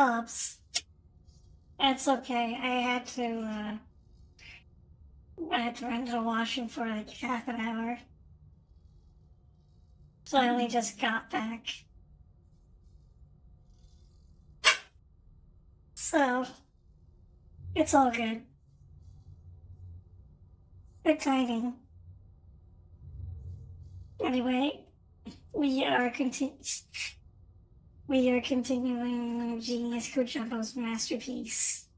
pubs. That's okay. I had to run to the washroom for like half an hour. So I only just got back. So it's all good. Good timing. Anyway, we are continuing Genius Kujako's masterpiece.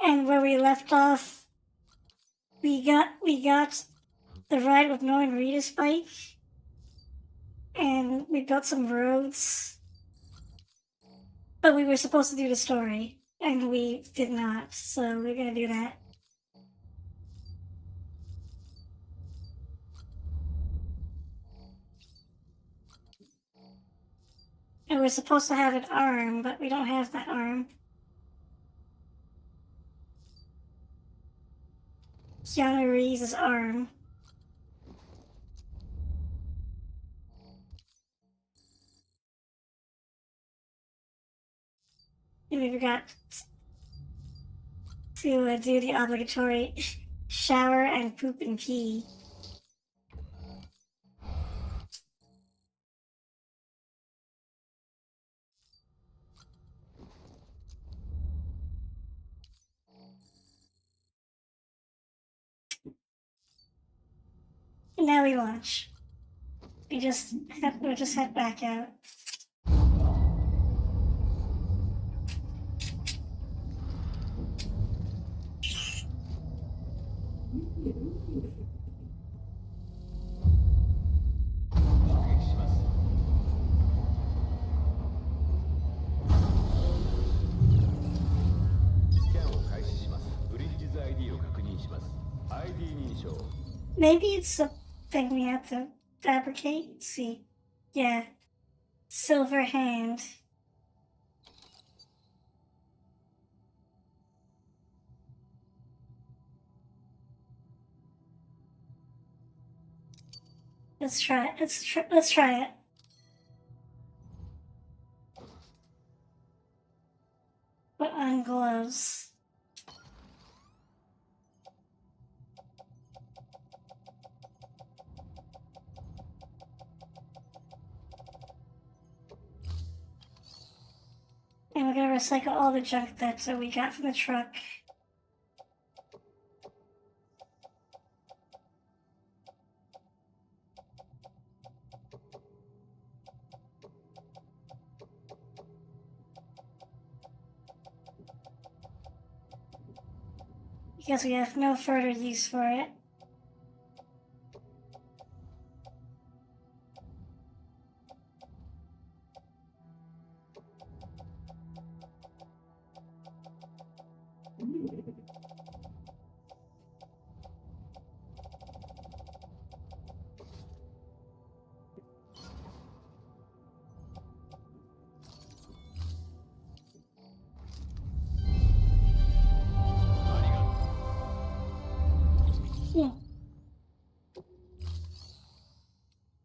And where we left off, we got the ride with Noel and Rita's bike, and we built some roads. But we were supposed to do the story, and we did not, so we're gonna do that. And we're supposed to have an arm, but we don't have that arm. Keanu Reeves' arm. And we forgot to do the obligatory shower and poop and pee. And now we launch. We'll just head back out. Maybe it's something we have to fabricate. Let's see. Yeah. Silver hand. Let's try it. Let's try it. Put on gloves. And we're gonna recycle all the junk that we got from the truck. Because we have no further use for it.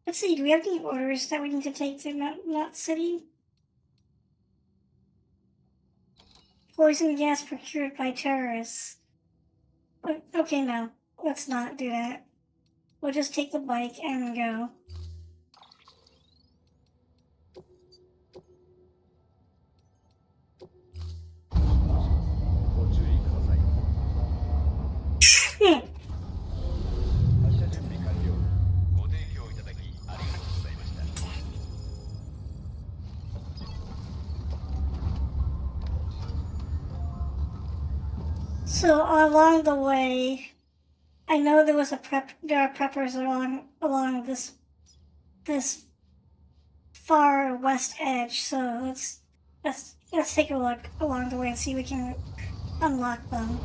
Let's see, do we have any orders that we need to take to Nut City? Poison gas procured by terrorists. Okay, no. Let's not do that. We'll just take the bike and go. So along the way, I know there are preppers along this far west edge. So let's take a look along the way and see if we can unlock them.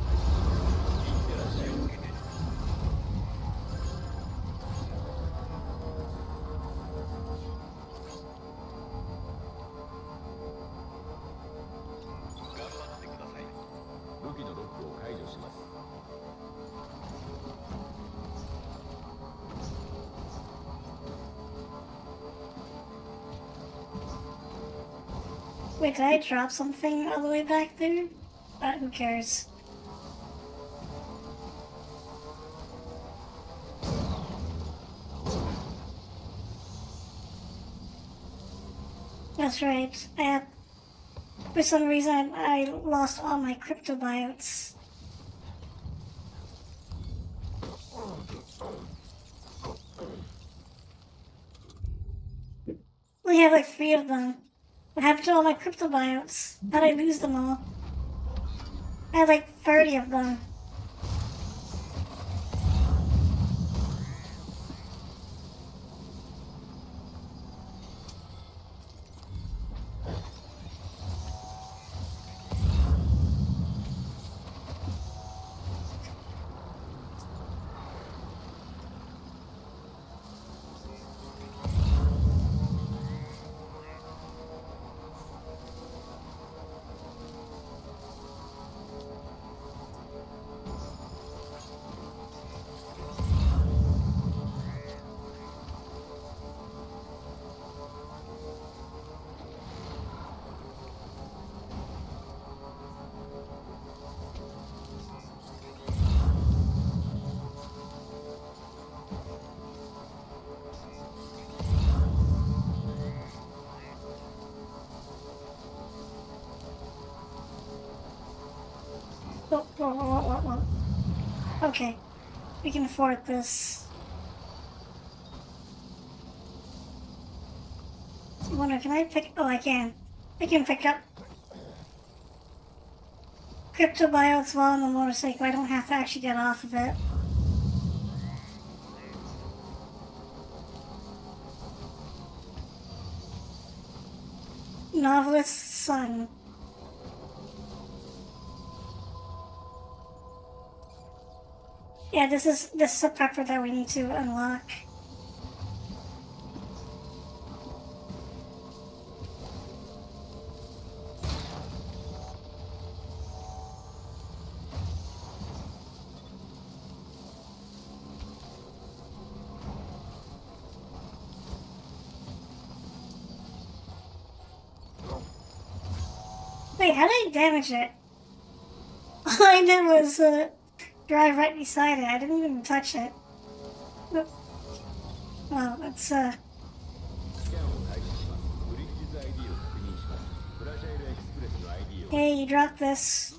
Wait, did I drop something all the way back there? Who cares? That's right. For some reason, I lost all my cryptobiotes. We have like 3 of them. What happened to all my cryptobiotes? How'd I lose them all? I had like 30 of them. Whoa. Okay, we can afford this. I wonder, can I pick... Oh, I can. I can pick up cryptobiotes while on the motorcycle. I don't have to actually get off of it. Novelist's son. Yeah, this is a prepper that we need to unlock. Wait, how did I damage it? All I did was drive right beside it. I didn't even touch it. Well, it's Hey, you dropped this.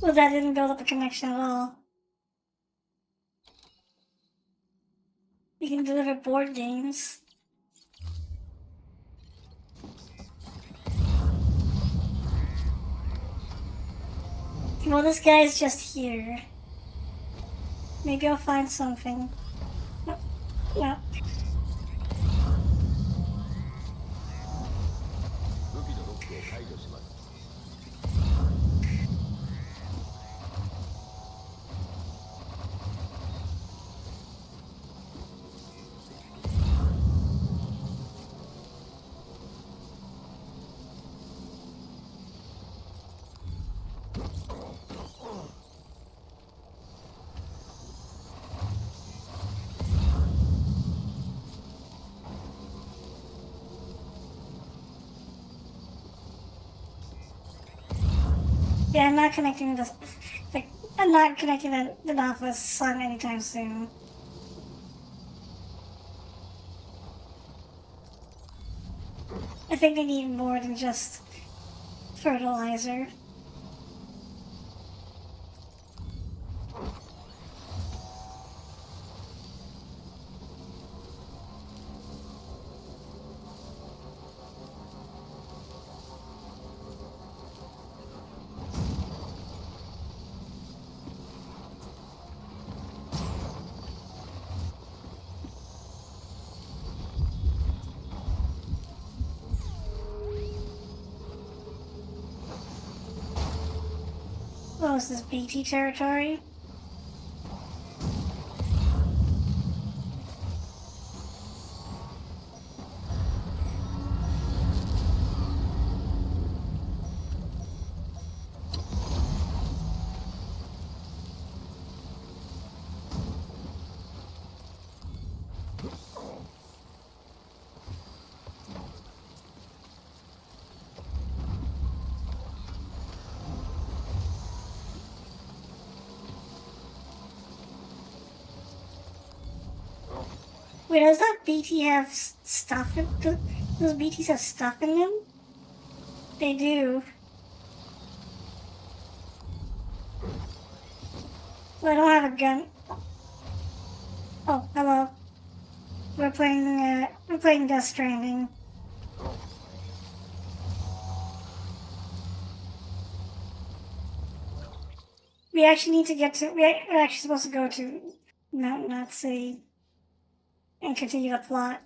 Well, that didn't build up a connection at all. You can deliver board games. Well, this guy's just here. Maybe I'll find something. No. Yeah, I'm not connecting this. Like, I'm not connecting the Novelist's son anytime soon. I think they need more than just fertilizer. Oh, is this BT territory? Wait, does that BT have stuff? Those BTs have stuff in them? They do. Well, I don't have a gun. Oh, hello. We're playing Death Stranding. We actually need to get to. We're actually supposed to go to Mountain Knot City and continue the plot.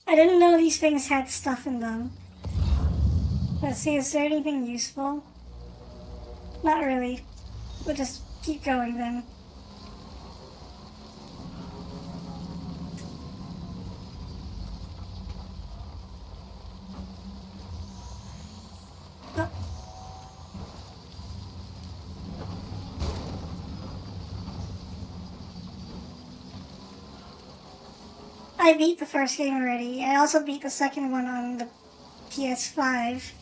I didn't know these things had stuff in them. Let's see, is there anything useful? Not really. We'll just keep going then. Oh. I beat the first game already. I also beat the second one on the PS5.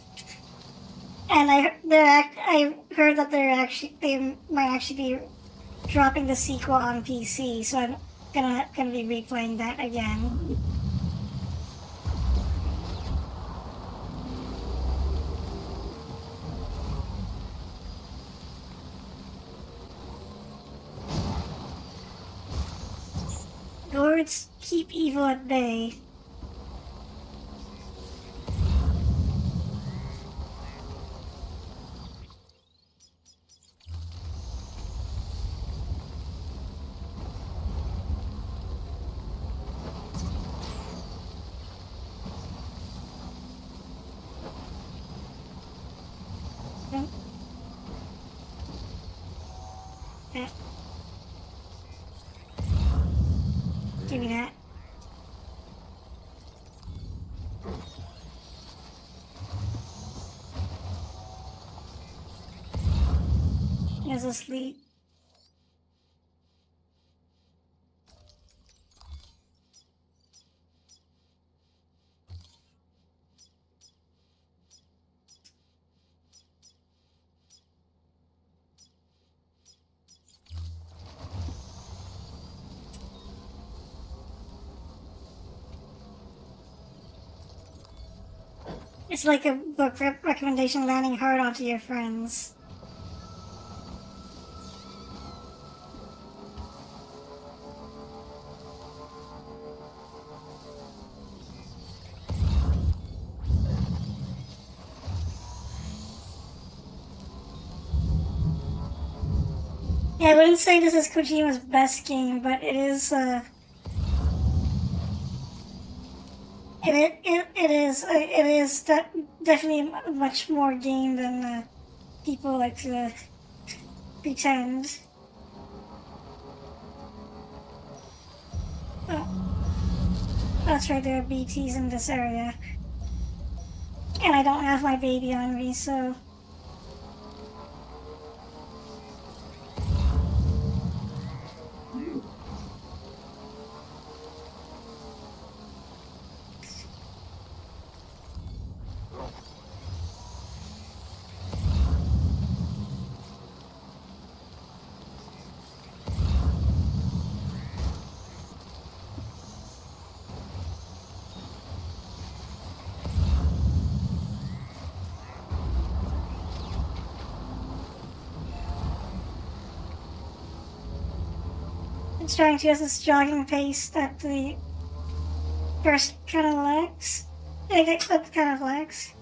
And I heard that they might actually be dropping the sequel on PC, so I'm gonna be replaying that again. Lords keep evil at bay. Give me that. He's asleep. It's like a book recommendation landing hard onto your friends. Yeah, I wouldn't say this is Kojima's best game, but it is. It is definitely a much more game than people like to pretend. Oh, that's right, there are BTs in this area. And I don't have my baby on me, so... It's trying to use this jogging pace that the first kind of lacks. That kind of lacks.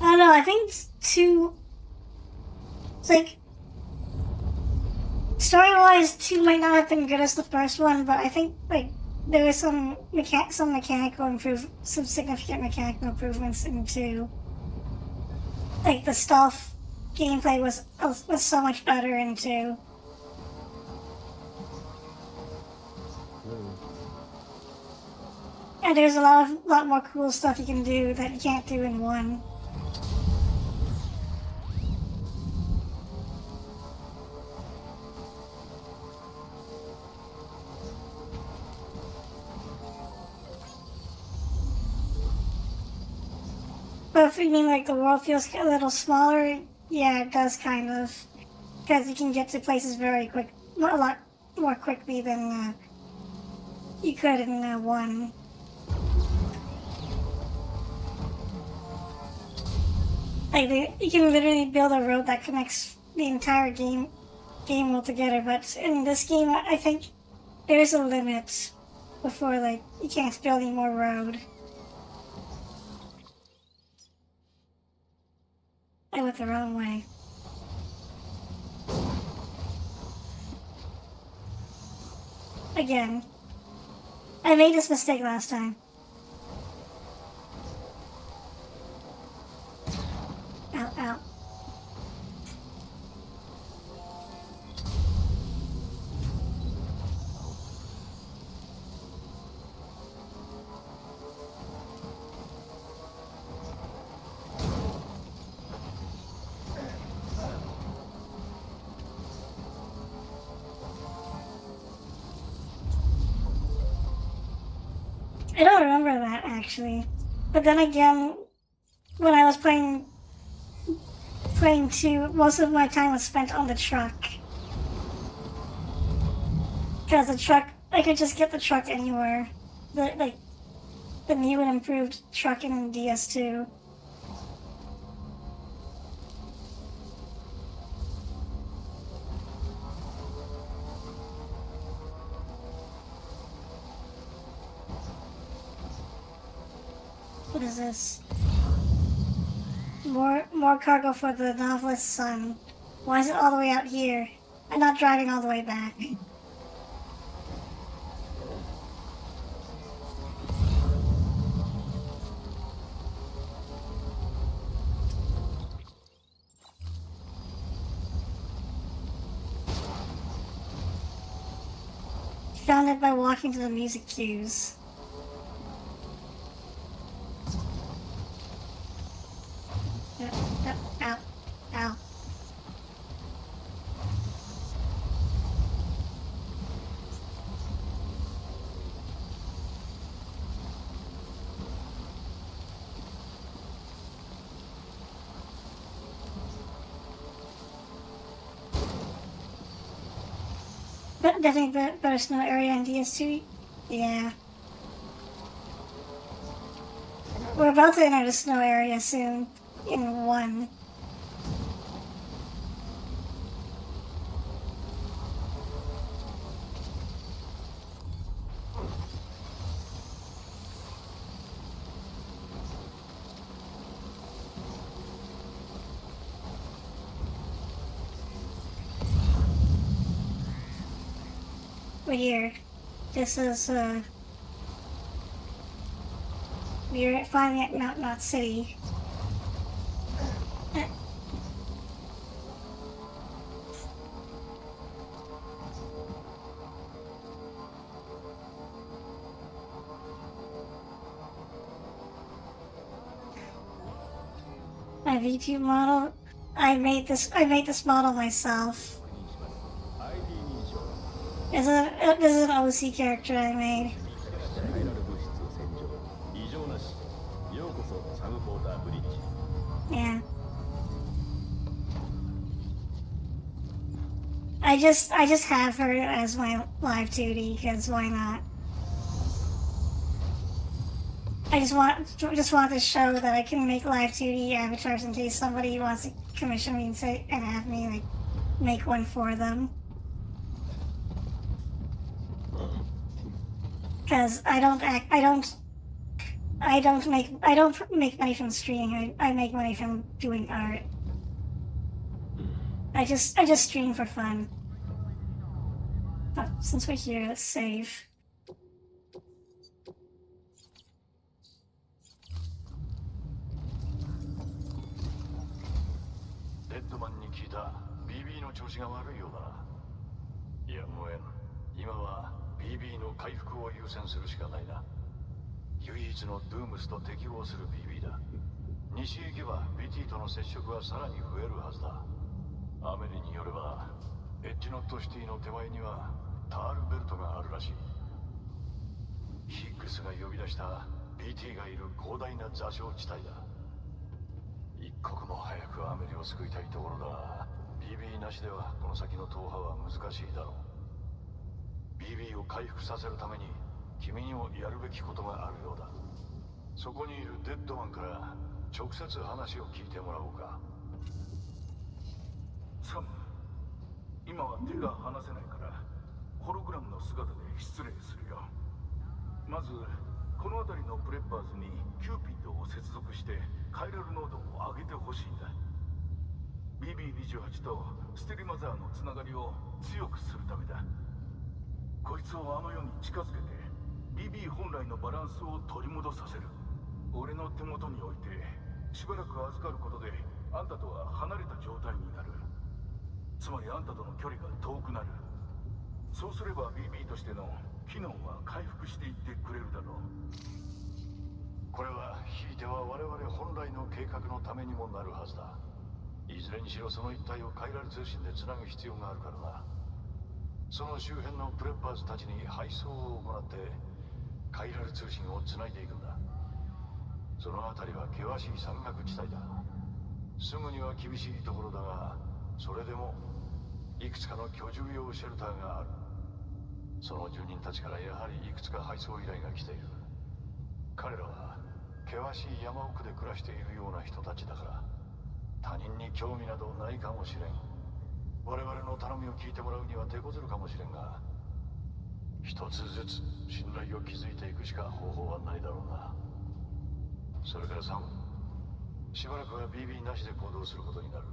I don't know, I think it's too... It's like... Story-wise, 2 might not have been good as the first one, but I think, like, there was some significant mechanical improvements into, like, the stealth gameplay was so much better into. And there's a lot more cool stuff you can do that you can't do in 1. But if you mean like the world feels a little smaller, yeah, it does kind of, because you can get to places a lot more quickly than you could in 1. Like you can literally build a road that connects the entire game world together. But in this game, I think there's a limit before like you can't build any more road. I went the wrong way. Again. I made this mistake last time. Ow, ow. I don't remember that actually. But then again, when I was playing 2, most of my time was spent on the truck. Because the truck, I could just get the truck anywhere. The new and improved truck in DS2. What is this? More cargo for the novelist's son. Why is it all the way out here? I'm not driving all the way back. Found it by walking to the music cues. Ow. Ow. But definitely better snow area in DS2. Yeah. We're about to enter the snow area soon. In 1. We're here. This is, we're finally at Mount Knot City. My V2 model, I made this model myself. This is an OC character I made. Yeah. I just have her as my live 2D because why not? I just want to show that I can make live 2D avatars in case somebody wants to commission me and have me like make one for them. Because I don't make money from streaming. I make money from doing art. I just stream for fun. But since we're here, let's save. た BB の調子が悪いようだな。やむを得ん。今は BB の回復を優先するしかないな。唯一のドゥームスと適合する BB だ。西へ行けば BT との接触はさらに増えるはずだ。アメリによればエッジノットシティの手前にはタールベルトがあるらしい。ヒッグスが呼び出した BT がいる広大な座礁地帯だ。一刻も早くアメリを救いたいところだが、 BB なしではこの先の踏破は難しいだろう。 BB を回復させるために君にもやるべきことがあるようだ。そこにいるデッドマンから直接話を聞いてもらおうか。サム、今は手が離せないからホログラムの姿で失礼するよ。まずこの辺りのプレッパーズにキューピッドを接続してカイラル濃度を上げてほしいんだ。 BB28 とステリマザーのつながりを強くするためだ。こいつをあの世に近づけて BB 本来のバランスを取り戻させる。俺の手元に置いてしばらく預かることであんたとは離れた状態になる。つまりあんたとの距離が遠くなる。そうすれば BB としての機能は回復していってくれるだろう。これはひいては我々本来の計画のためにもなるはずだ。いずれにしろその一帯をカイラル通信でつなぐ必要があるからな。その周辺のプレッパーズたちに配送を行ってカイラル通信をつないでいくんだ。その辺りは険しい山岳地帯だ。すぐには厳しいところだが、それでもいくつかの居住用シェルターがある。その住人たちからやはりいくつか配送依頼が来ている。彼らは険しい山奥で暮らしているような人たちだから他人に興味などないかもしれん。我々の頼みを聞いてもらうには手こずるかもしれんが、一つずつ信頼を築いていくしか方法はないだろうな。それからサム、しばらくは BB なしで行動することになる。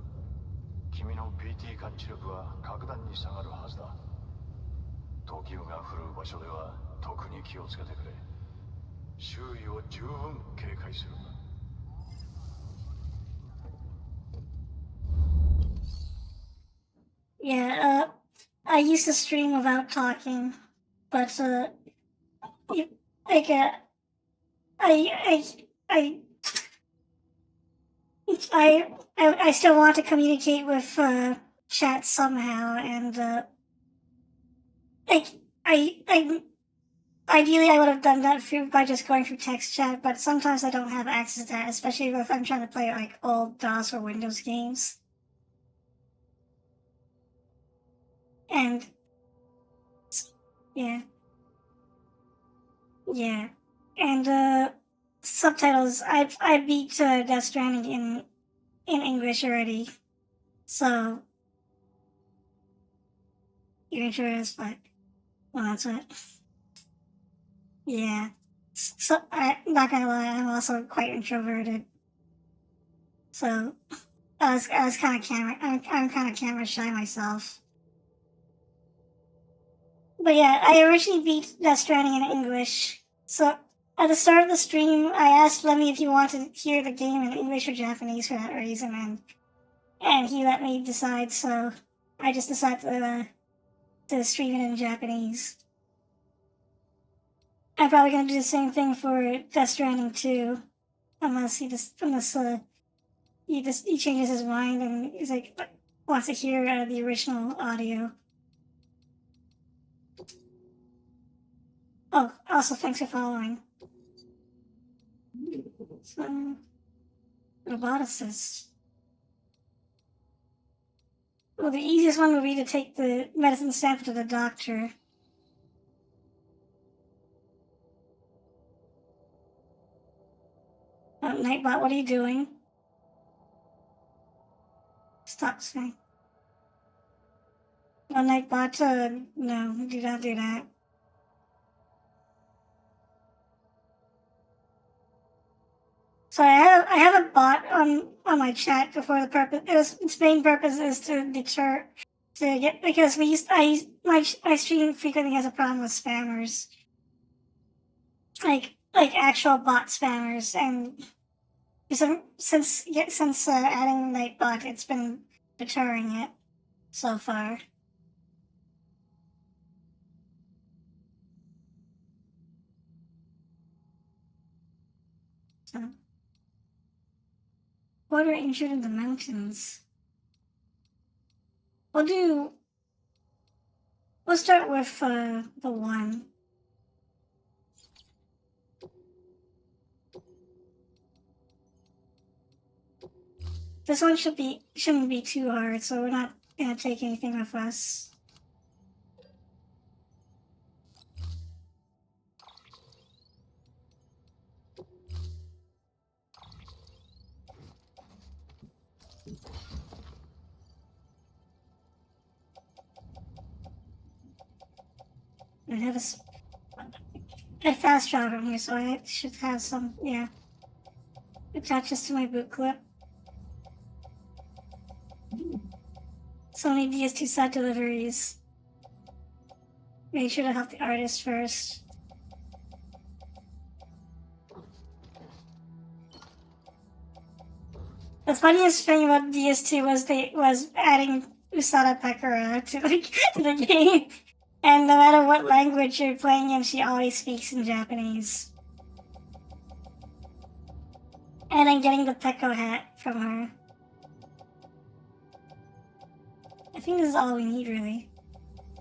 君の BT 感知力は格段に下がるはずだ。投球が降る場所では特に気をつけてくれ。周囲を十分警戒する。Yeah, I used to stream without talking, but like I I I still want to communicate with chat somehow, and like I ideally I would have done that by just going through text chat, but sometimes I don't have access to that, especially if I'm trying to play like old DOS or Windows games. And yeah, yeah, and subtitles. I beat Death Stranding in English already, so you're introverted, but well, that's it. Yeah. So I'm not gonna lie, I'm also quite introverted. So I was kind of I'm kind of camera shy myself. But yeah, I originally beat Death Stranding in English. So at the start of the stream, I asked Lemmy if he wanted to hear the game in English or Japanese for that reason, and he let me decide. So I just decided to stream it in Japanese. I'm probably gonna do the same thing for Death Stranding too, unless he changes his mind and he's like wants to hear the original audio. Oh, also thanks for following. So, roboticist. Well, the easiest one would be to take the medicine sample to the doctor. Nightbot, what are you doing? Stop saying. No, Nightbot, no, do not do that. So I have a bot on my chat for the purpose. Its main purpose is to deter, to get, because my stream frequently has a problem with spammers, like actual bot spammers, and since adding Nightbot, it's been deterring it so far. So, water injured in the mountains. We'll start with the one. This one shouldn't be too hard, so we're not gonna take anything with us. I have I fast travel from here, so I should have some, yeah. Attaches to my boot clip. So many DS2 side deliveries. Make sure to help the artist first. The funniest thing about DS2 was adding Usada Pekora to the game. And no matter what language you're playing in, she always speaks in Japanese. And then getting the Peko hat from her. I think this is all we need, really.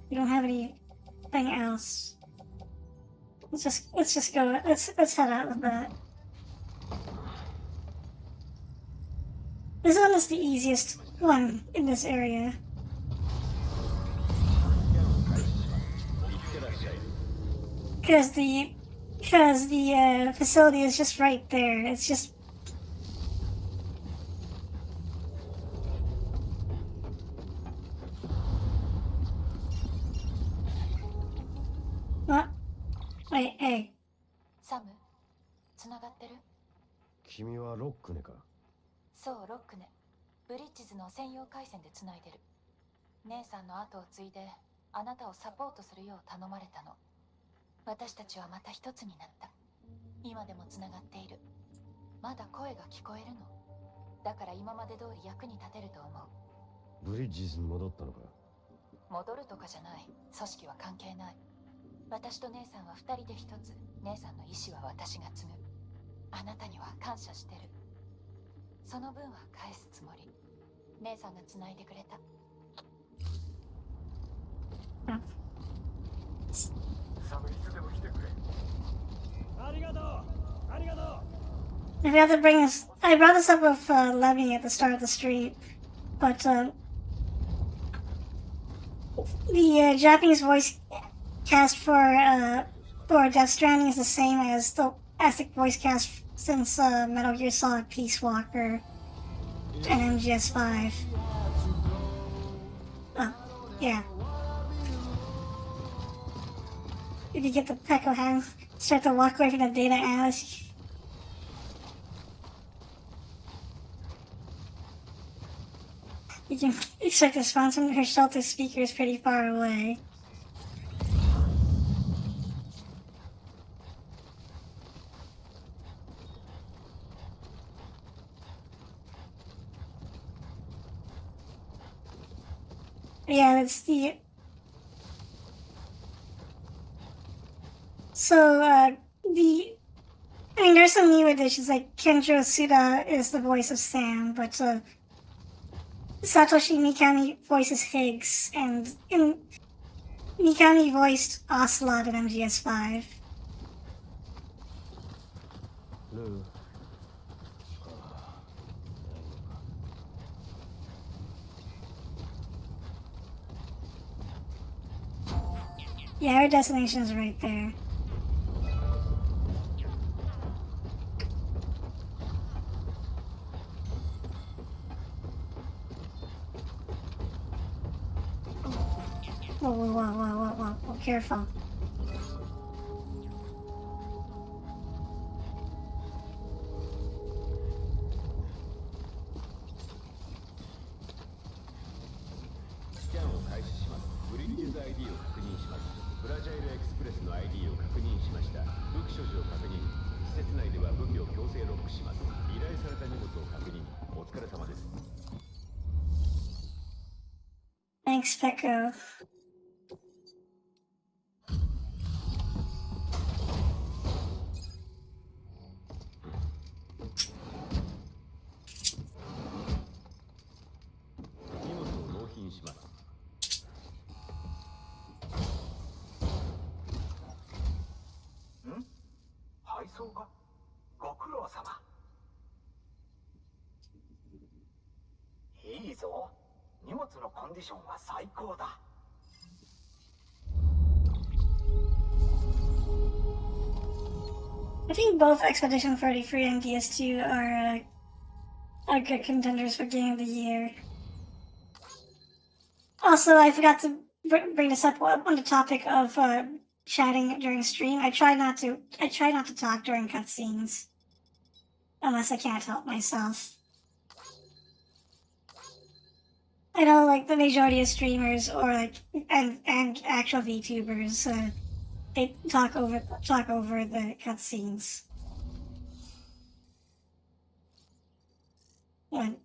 We don't have anything else. Let's just go. Let's head out with that. This one is the easiest one in this area. Because the facility is just right there. It's just. What? Wait, hey. サム、つながってる？君はロックネか？そう、ロックね。ブリッジズの専用回線でつないでる。姉さんの後を継いで、あなたをサポートするよう頼まれたの。私たちはまた一つになった。今でもつながっている。まだ声が聞こえるの。だから今まで通り役に立てると思う。ブリッジズに戻ったのか？戻るとかじゃない。組織は関係ない。私と姉さんは二人で一つ。姉さんの意思は私が継ぐ。あなたには感謝してる。その分は返すつもり。姉さんが繋いでくれた。サム、いつでも来てくれ。ありがとう。ありがとう。I forgot to bring this. I brought this up with Levy at the start of the stream, but the Japanese voice cast for Death Stranding is the same as the voice cast since Metal Gear Solid Peace Walker and MGS5. Oh, yeah. If you get the Peko hand, start to walk away from the data analyst. You can expect a response from her shelter speakers pretty far away. Yeah, that's the... So, I mean, there's some new additions, like Kenjo Suda is the voice of Sam, but Satoshi Mikami voices Higgs, and Mikami voiced Ocelot in MGS5. Lou. Yeah, our destination is right there. Whoa, careful. Scan を開始します。ブリッジズ ID を確認します。フラジャイルエクスプレスの ID を確認しました。武器所持を確認。施設内では武器を強制ロックします。依頼された荷物を確認。お疲れ様です。Thanks, Pecco. I think both Expedition 33 and DS2 are good contenders for Game of the Year. Also, I forgot to bring this up on the topic of chatting during stream. I try not to talk during cutscenes unless I can't help myself. I know, like, the majority of streamers or like and actual VTubers, they talk over the cutscenes. When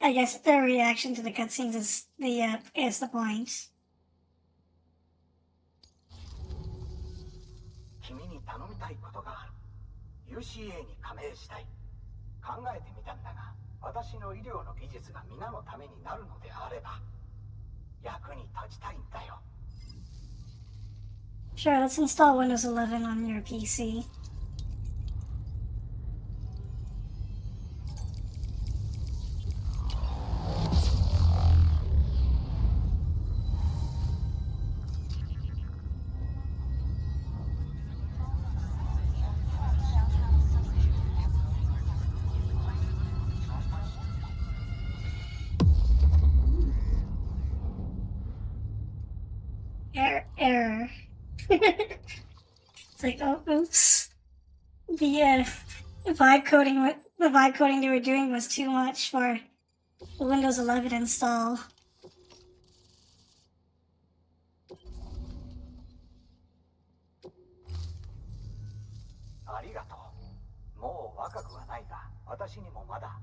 I guess their reaction to the cutscenes is the point. 君に頼みたいことがある。UCA に加盟したい。考えてみたんだが、私の医療の技術が皆のためになるのであれば、役に立ちたいんだよ。Sure, let's install Windows 11 on your PC. Error. It's like, oh, oops. The vibe coding they were doing was too much for the Windows 11 install. ありがとう。もう若くはないが、私にもまだ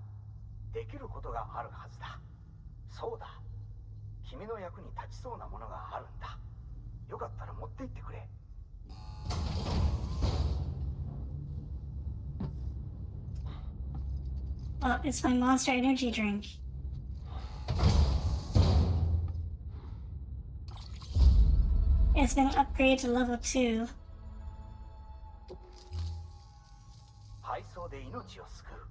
できることがあるはずだ。そうだ。君の役に立ちそうなものがあるんだ。よかったら持って行ってくれ。Oh, it's my Monster Energy drink. It's been upgraded to level 2. 配送で命を救う。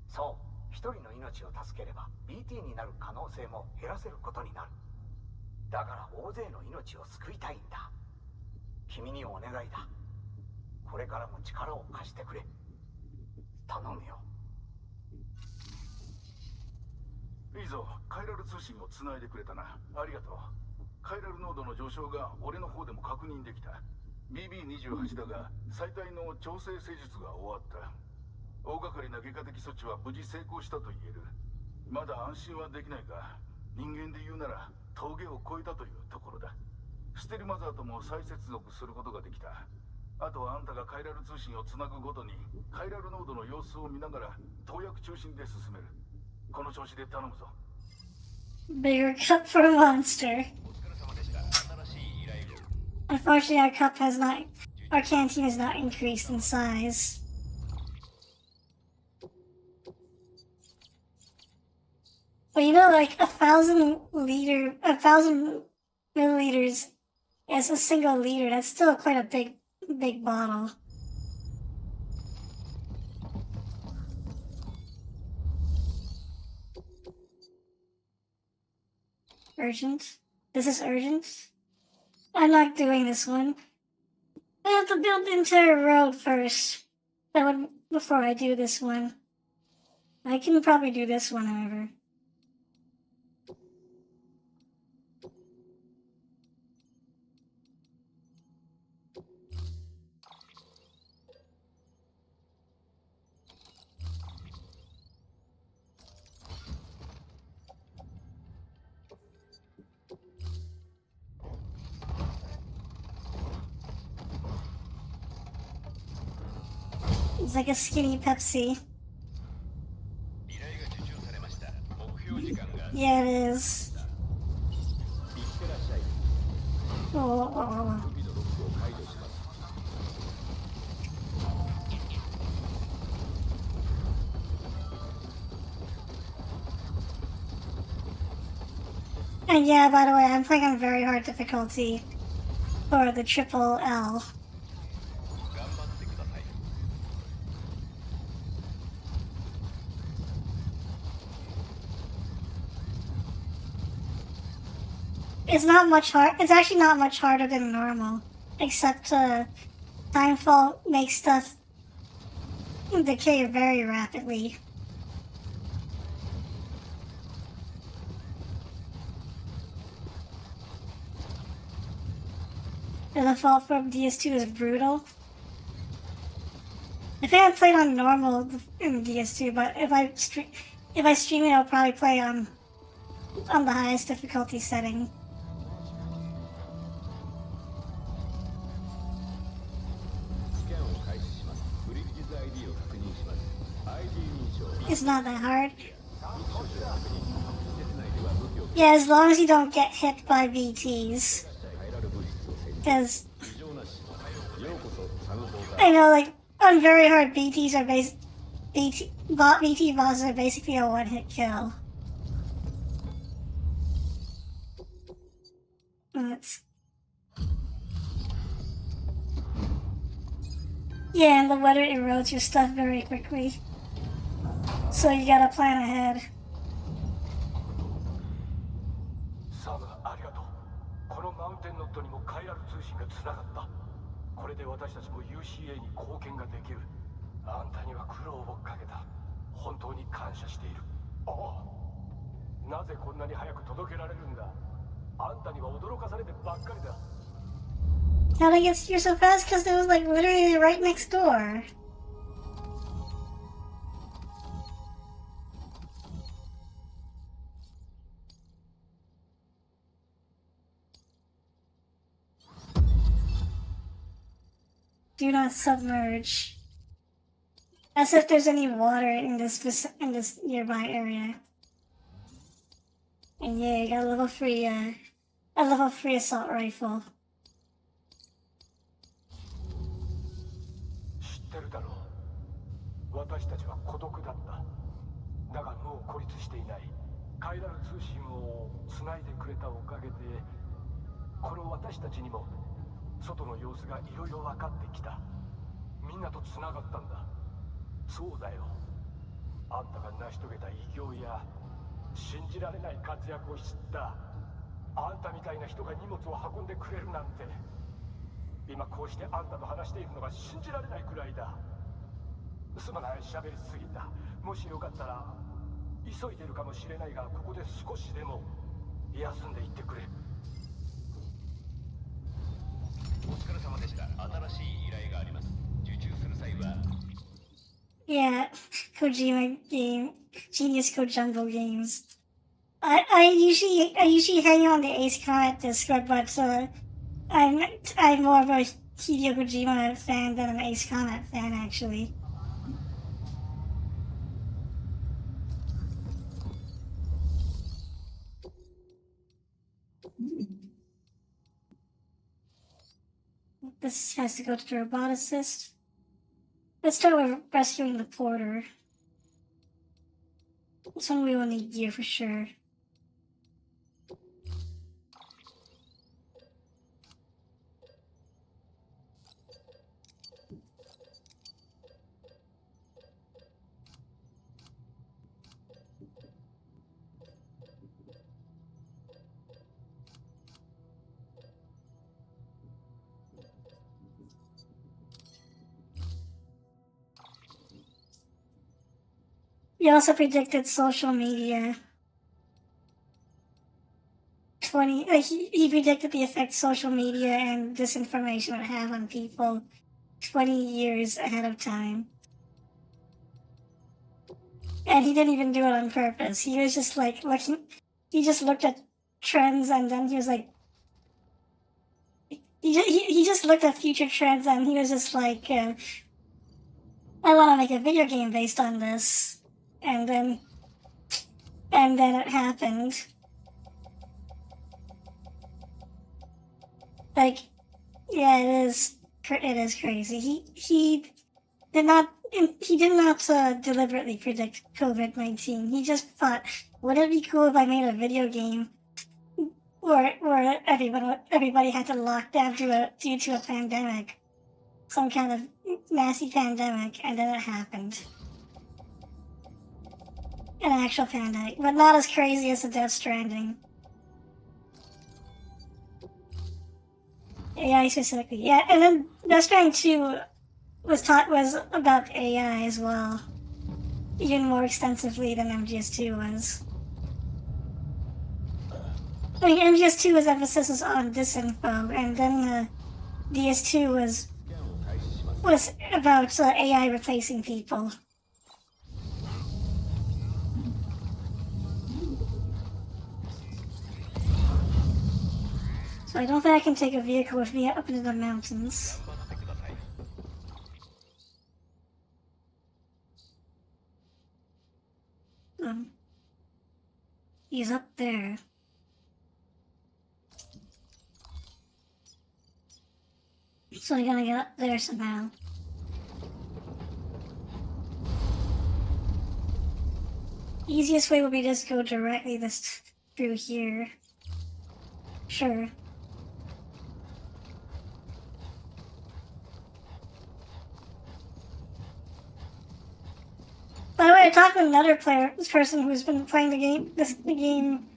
そう、一人の命を助ければ BT になる可能性も減らせることになる。だから大勢の命を救いたいんだ。君にお願いだ。これからも力を貸してくれ。頼むよ。いいぞ、カイラル通信をつないでくれたな。ありがとう。カイラル濃度の上昇が俺の方でも確認できた。BB28 だが最大の調整施術が終わった。大掛かりな外科的措置は無事成功したと言える。まだ安心はできないが、人間で言うなら峠を越えたというところだ。ステルマザーとも再接続することができた。あとはあんたがカイラル通信をつなぐごとにカイラル濃度の様子を見ながら投薬中心で進める。この調子で頼むぞ。 Bigger cup for Monster. Unfortunately, our canteen has not increased in size. But you know, like 1,000 milliliters is a single liter. That's still quite a big bottle. Urgent? This is urgent? I'm not doing this one. I have to build the entire road first. Before I do this one. I can probably do this one, however. It's like a skinny Pepsi. Yeah, it is. Oh. 武器のロックを解除します。 And yeah, by the way, I'm playing on very hard difficulty for the triple L. 頑張ってください。 It's not much hard. It's actually not much harder than normal, except Timefall makes stuff decay very rapidly. And the fall from DS2 is brutal. I think I played on normal in DS2, but if I stream it, I'll probably play on the highest difficulty setting. スキャンを開始します。ブリッジズ ID を確認します。ID 認証。 It's not that hard. 武器所持を確認。施設内では武器を Yeah, as long as you don't get hit by VTs. カイラル物質を選択。 Because 異常なし。ようこそサムポータ I ー。 know, like, on very hard BTs are BT bosses are basically a one-hit kill. Yeah, and the weather erodes your stuff very quickly. So you gotta plan ahead. サム、ありがとう。このマウンテンノットにもカイラル通信がつながった。これで私たちも UCA に貢献ができる。あんたには苦労をかけた。本当に感謝している。ああ、なぜこんなに早く届けられるんだ。あんたには驚かされてばっかりだ。 How'd I get here so fast? Because it was like literally right next door. Do not submerge. As if there's any water in this nearby area. And yeah, you got a level 3 assault rifle. 知ってるだろう。私たちは孤独だった。だがもう孤立していない。カイラル通信をつないでくれたおかげで、この私たちにも外の様子がいろいろ分かってきた。みんなとつながったんだ。そうだよ。あんたが成し遂げた偉業や信じられない活躍を知った。あんたみたいな人が荷物を運んでくれるなんて。今こうしてあんたと話しているのが信じられないくらいだ。すまない、喋りすぎた。もしよかったら急いでるかもしれないが、ここで少しでも休んでいってくれ。お疲れ様でした。新しい依頼があります。受注する際は Yeah, Kojima game, Genius Kojumbo games. I usually hang on the Ace Comet Discord, but I'm more of a Hideo Kojima fan than an Ace Comet fan, actually. This has to go to the roboticist. Let's start with rescuing the porter. This one we will need gear for sure. He also predicted social media. He predicted the effect social media and disinformation would have on people 20 years ahead of time. And he didn't even do it on purpose. He was just like looking, he just looked at trends and then he was like, he just looked at future trends and he was just like, I want to make a video game based on this. And then it happened. Like, yeah, it is. It is crazy. He did not. He did not deliberately predict COVID-19. He just thought, would it be cool if I made a video game where everybody had to lock down due to a pandemic, some kind of nasty pandemic, and then it happened. An actual pandemic, but not as crazy as the Death Stranding. AI specifically, yeah, and then Death Stranding 2 was about AI as well, even more extensively than MGS2 was. I mean, MGS2's emphasis was on disinfo, and then DS2 was about AI replacing people. So I don't think I can take a vehicle with me up into the mountains. He's up there. So I gotta get up there somehow. Easiest way would be just go directly through here. Sure. By the way, I talked to another person who's been playing the game,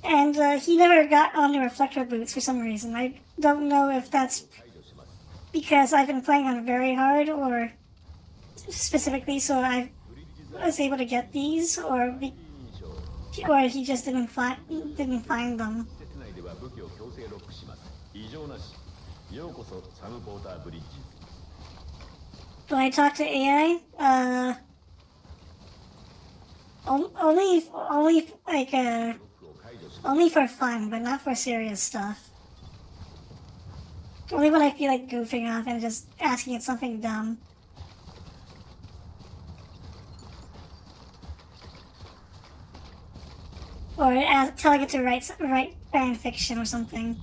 and he never got on the reflector boots for some reason. I don't know if that's because I've been playing on very hard, or specifically so I was able to get these, or he just didn't find them. When I talk to AI, only for fun, but not for serious stuff. Only when I feel like goofing off and just asking it something dumb. Or telling it to write fan fiction or something.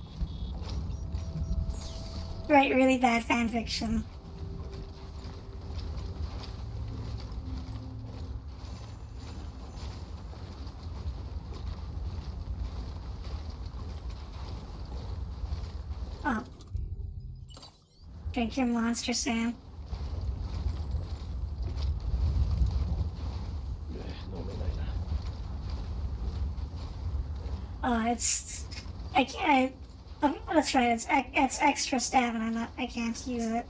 Write really bad fan fiction. Oh. Drink your monster, Sam. Oh, it's... oh, that's right, it's extra stamina, I can't use it.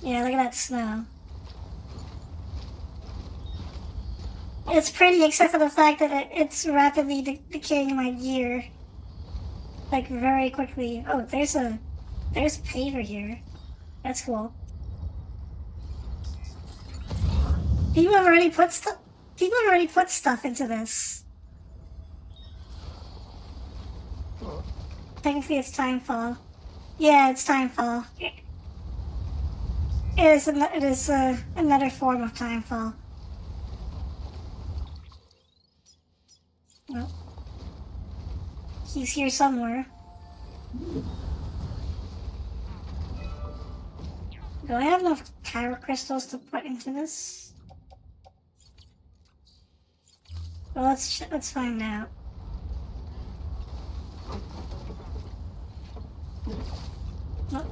Yeah, look at that snow. It's pretty, except for the fact that it's rapidly decaying my gear. Like, very quickly. Oh, there's a paver here. That's cool. People have already put stuff into this. Technically, it's Timefall. Yeah, it's Timefall. It is another form of Timefall. Well, he's here somewhere. Do I have enough kyber crystals to put into this? Well, let's find out. Oh.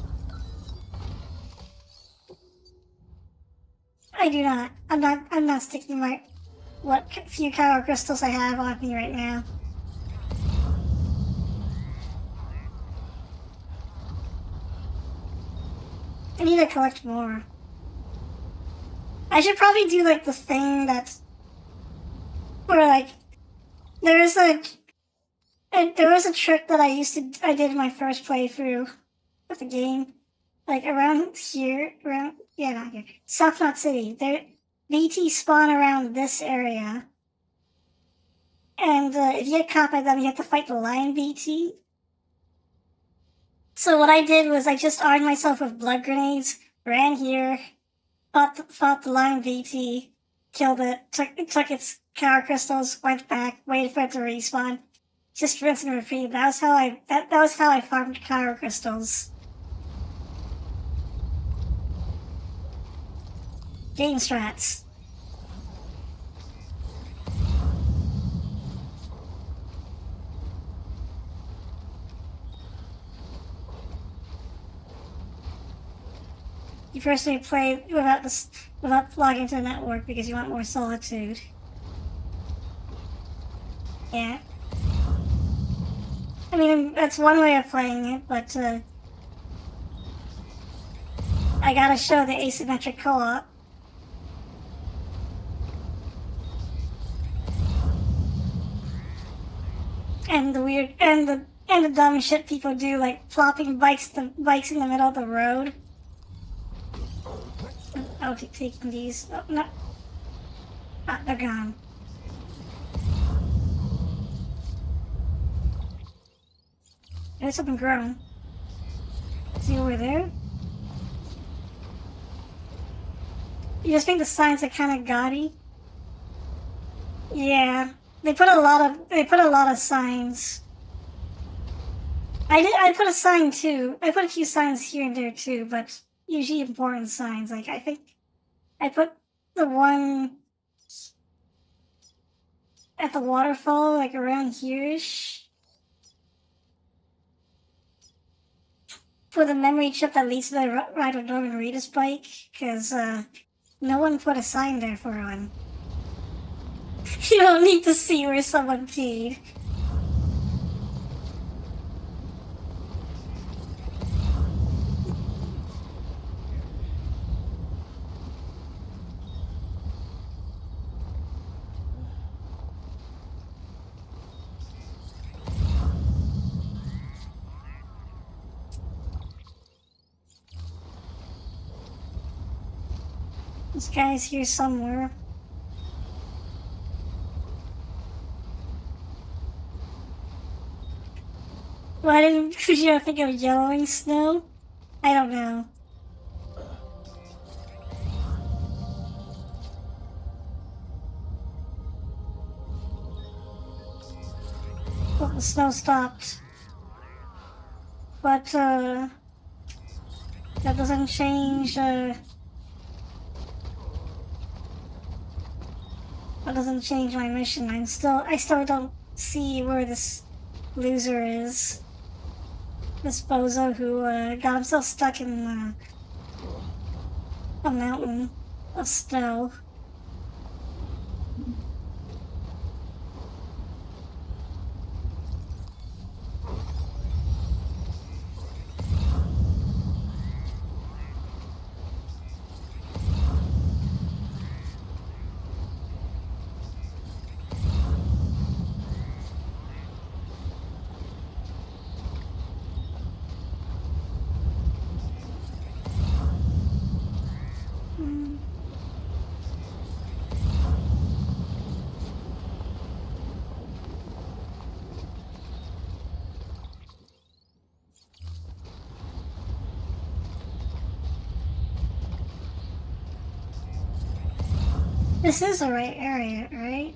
I do not. I'm not sticking what few kyber crystals I have on me right now. I need to collect more. I should probably do like the thing that's where like there was a trick that I did in my first playthrough of the game, like around here, not here, South Knot City. There, VT spawn around this area, and if you get caught by them, you have to fight the lion VT. So what I did was I just armed myself with blood grenades, ran here, fought the line VT, killed it, took its power crystals, went back, waited for it to respawn. Just rinse and repeat. That was how I farmed power crystals. Game strats. You personally play without logging to the network because you want more solitude. Yeah. I mean, that's one way of playing it, but I gotta show the asymmetric co-op. And the weird and the dumb shit people do, like plopping bikes in the middle of the road. I'll keep taking these. Oh, no. Ah, they're gone. There's something growing. See over there? You just think the signs are kind of gaudy? Yeah, they put a lot of signs. I put a sign too. I put a few signs here and there too, but usually important signs. Like I think I put the one at the waterfall, like around here-ish. For the memory chip that leads to the ride with Norman Reedus bike, because no one put a sign there for one. You don't need to see where someone peed. This guy's here somewhere. Why didn't Fujiro think of yellowing snow? I don't know. Well, the snow stopped. But, that doesn't change, that doesn't change my mission. I still don't see where this loser is. This bozo who, got himself stuck in, a mountain of snow. This is the right area, right?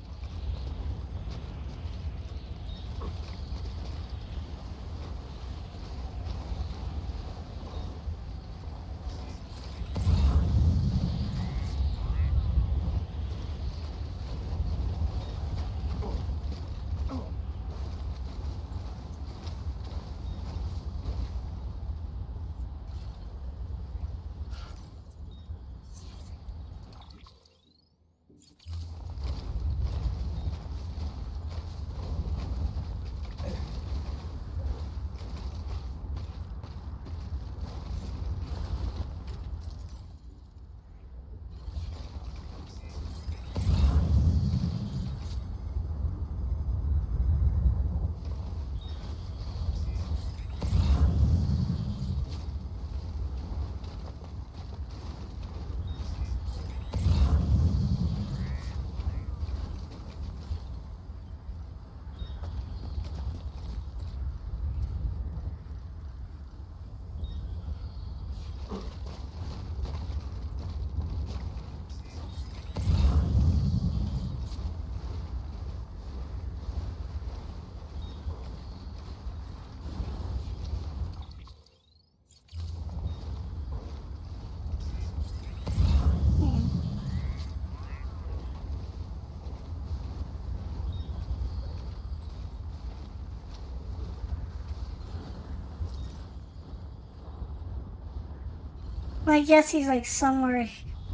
I guess he's like somewhere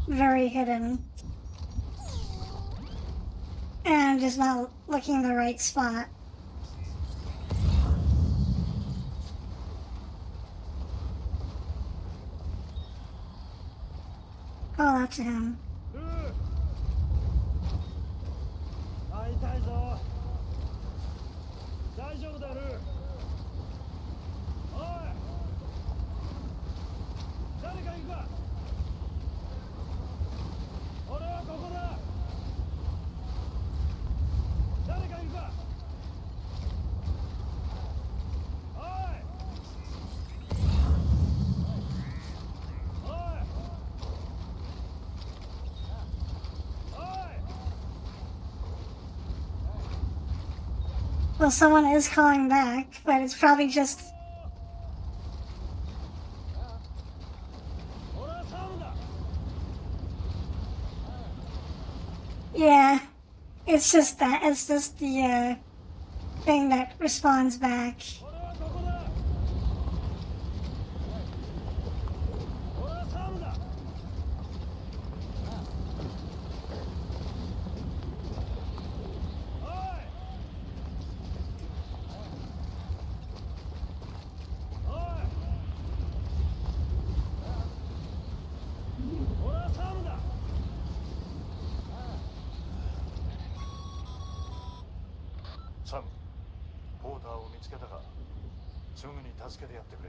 very hidden. And I'm just not looking in the right spot. Call out to him. 会いたいぞ。大丈夫だルー。おい、誰かいるか。俺はここだ。誰かいるか。おい、おい、おい。 Well, someone is calling back, but it's probably just... Yeah, it's just that. It's just the thing that responds back. Sam, ポーターを見つけたか。すぐに助けてやってくれ。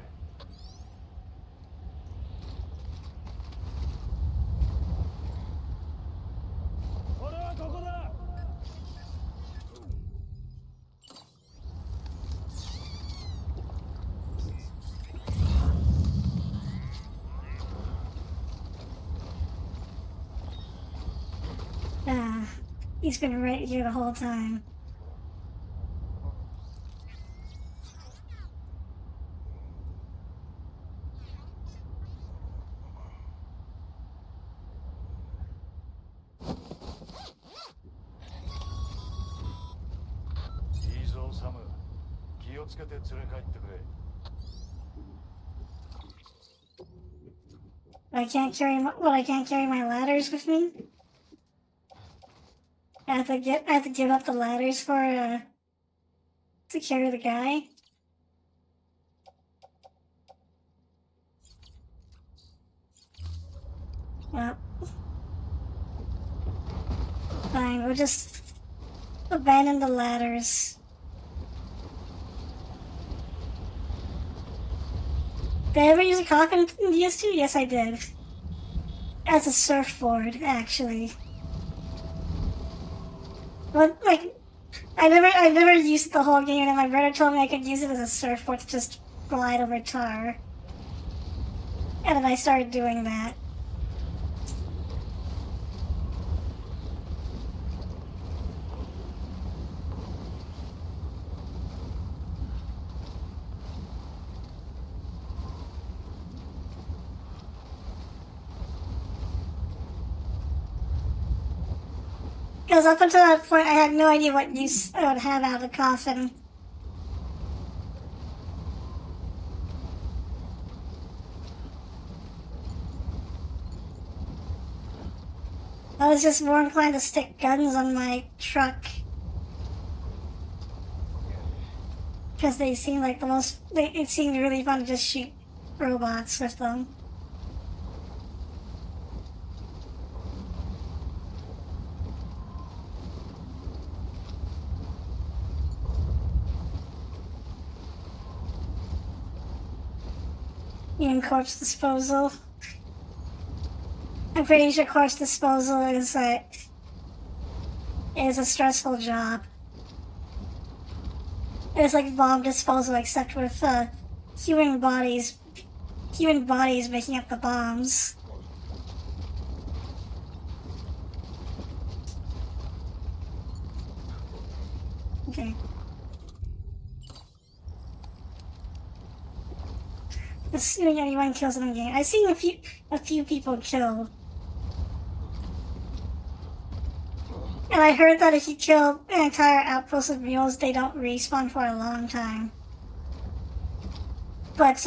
俺はここだ。He's been right here the whole time. Sam, 気をつけて連れ帰ってくれ。I can't carry my ladders with me. I have to give up the ladders for to carry the guy. Well, fine. We'll just abandon the ladders. Did I ever use a coffin in DS2? Yes, I did. As a surfboard, actually. But like, I never used it the whole game, and my brother told me I could use it as a surfboard to just glide over tar. And then I started doing that. Because up until that point, I had no idea what use I would have out of the coffin. I was just more inclined to stick guns on my truck. Because they seemed like it seemed really fun to just shoot robots with them. Even corpse disposal. I'm pretty sure corpse disposal is a stressful job. It's like bomb disposal, except with human bodies making up the bombs. Okay. Assuming anyone kills in the game. I've seen a few people killed. And I heard that if you kill an entire outpost of mules, they don't respawn for a long time. But,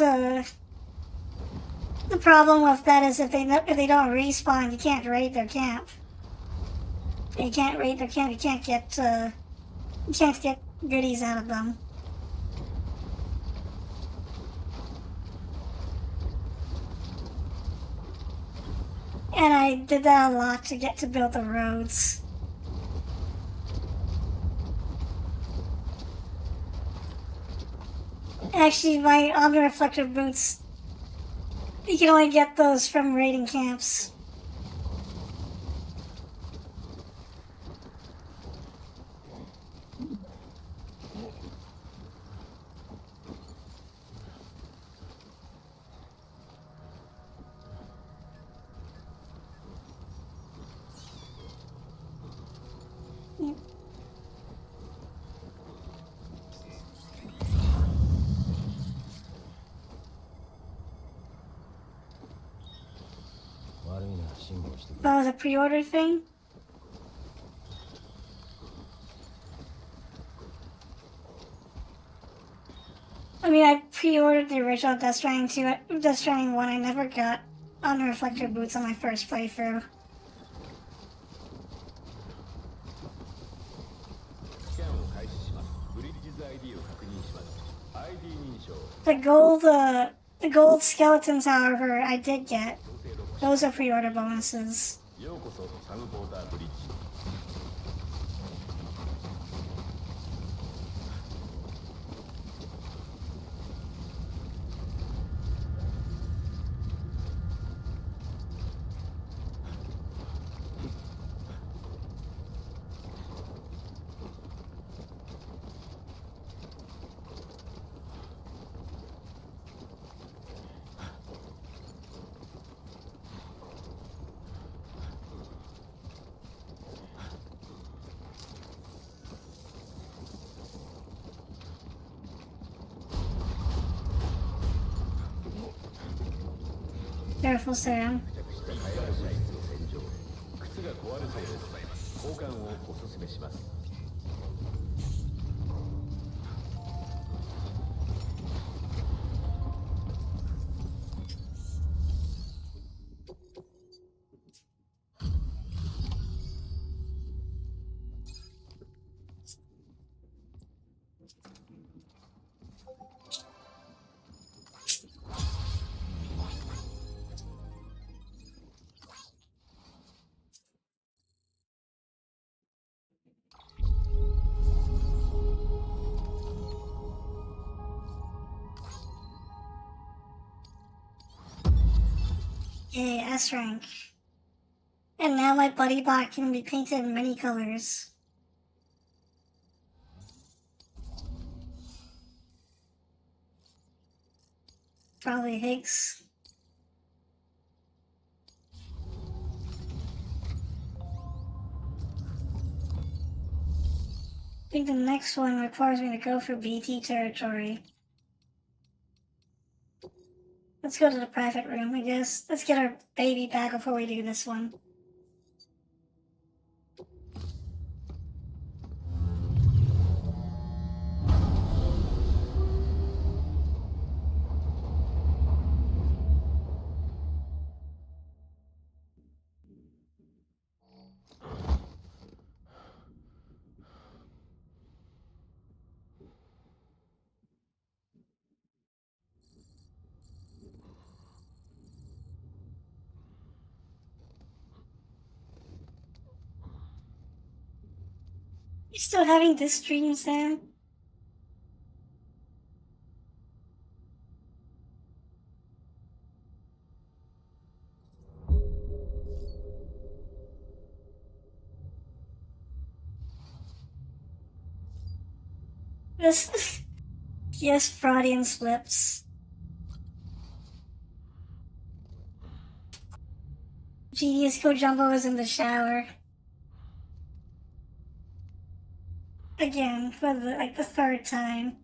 The problem with that is if they don't respawn, you can't raid their camp. You can't raid their camp. You can't get goodies out of them. And I did that a lot to get to build the roads. Actually, my omni-reflective boots, you can only get those from raiding camps. That was a pre-order thing? I mean, I pre-ordered the original Death Stranding 2, Death Stranding 1. I never got on the reflector boots on my first playthrough. The gold skeletons, however, I did get. Those are pre-order bonuses. ようこそサムボーダーブリッジ。 Careful, Sam. 靴が壊れそうです。交換をお勧めします。 Yay, S rank. And now my buddy bot can be painted in many colors. Probably Higgs. I think the next one requires me to go for BT territory. Let's go to the private room, I guess. Let's get our baby back before we do this one. You still having this dream, Sam? This... yes, Freudian slips. Genius Kojumbo is in the shower. Again, for the third time.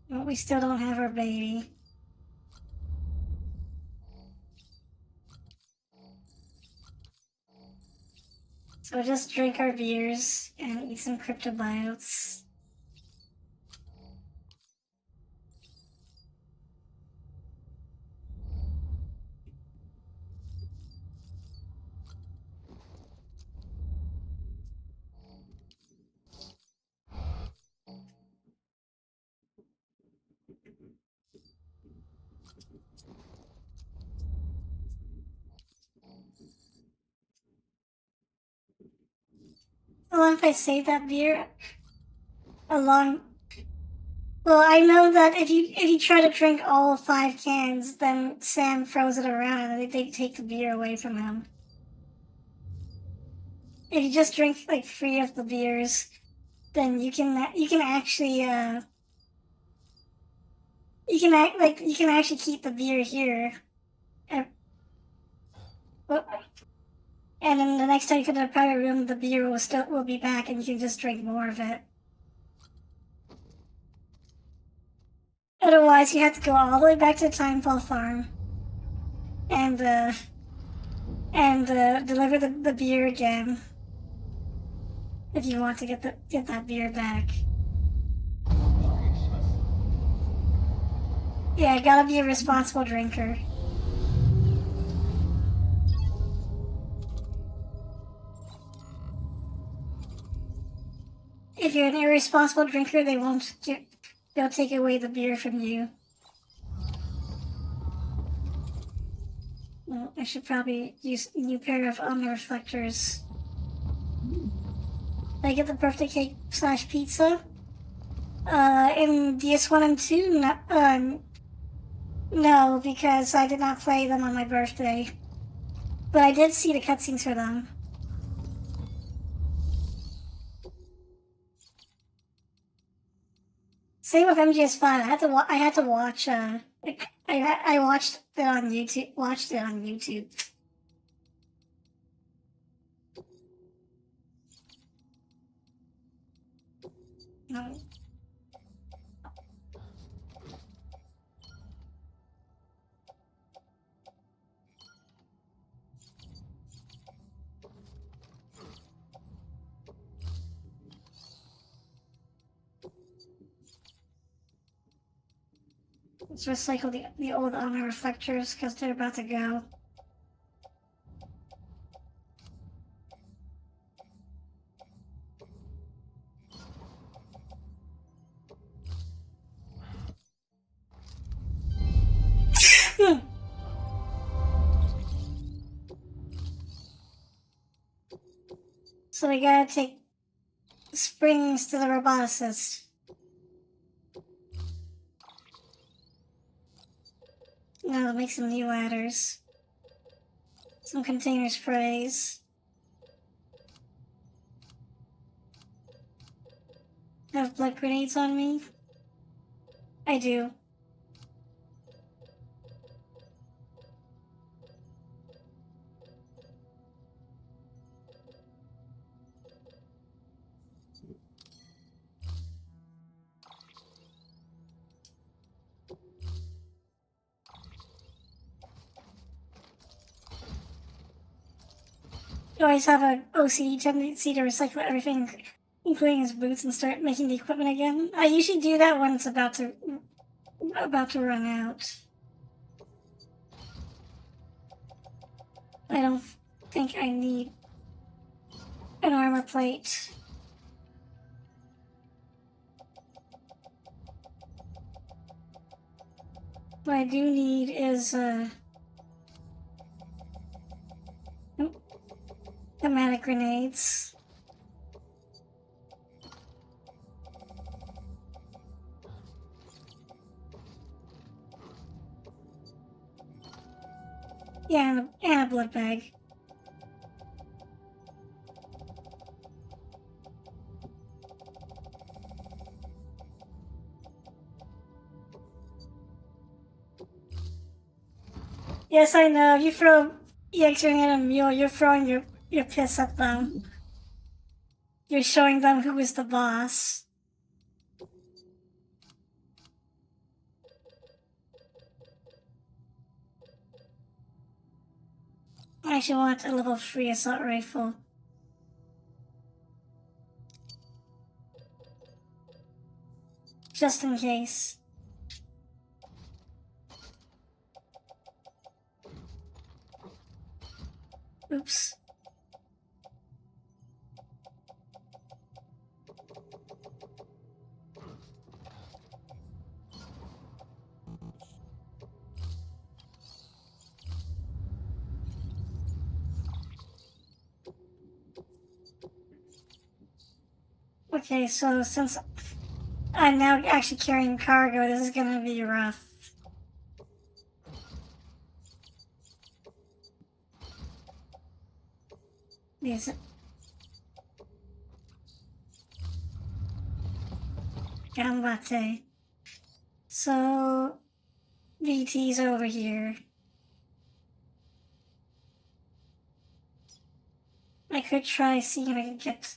But we still don't have our baby. So just drink our beers and eat some cryptobiotes. Well, if I save that beer along, well, I know that if you try to drink all 5 cans, then Sam throws it around and they take the beer away from him. If you just drink like 3 of the beers, then you can actually you can actually keep the beer here. And then the next time you go to the private room, the beer will be back, and you can just drink more of it. Otherwise, you have to go all the way back to the Timefall farm and deliver the beer again if you want to get that beer back. Yeah, gotta be a responsible drinker. If you're an irresponsible drinker, they'll take away the beer from you. Well, I should probably use a new pair of Omni reflectors. Did I get the birthday cake / pizza? In DS1 and 2? No, because I did not play them on my birthday. But I did see the cutscenes for them. Same with MGS5. I had to watch. I watched it on YouTube. No. Let's recycle the old Omni reflectors because they're about to go. So we gotta take springs to the roboticist. Now make some new ladders. Some container sprays. Have blood grenades on me? I do. You always have an OCD tendency to recycle everything, including his boots, and start making the equipment again. I usually do that when it's about to run out. I don't think I need an armor plate. What I do need is chromatic grenades. Yeah, and a blood bag. Yes, I know. You throw EXing at a mule, you're throwing your piss at them. You're showing them who is the boss. I actually want a level 3 assault rifle. Just in case. Oops. Okay, so since I'm now actually carrying cargo, this is gonna be rough. These... Gambate. So... VT's over here. I could try seeing if I can get...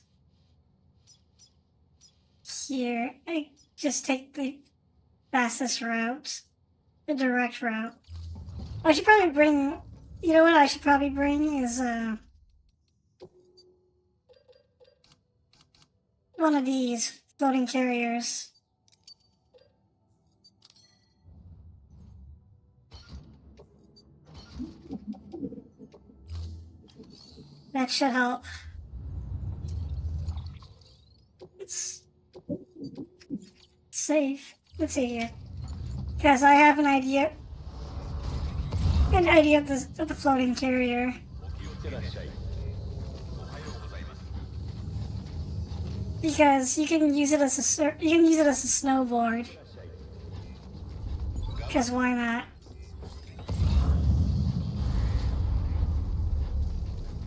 here. I just take the fastest route. The direct route. I should probably bring... You know what I should probably bring is, one of these floating carriers. That should help. It's safe. Let's see here. Because I have an idea of the floating carrier. Because you can use it as a snowboard. Because why not?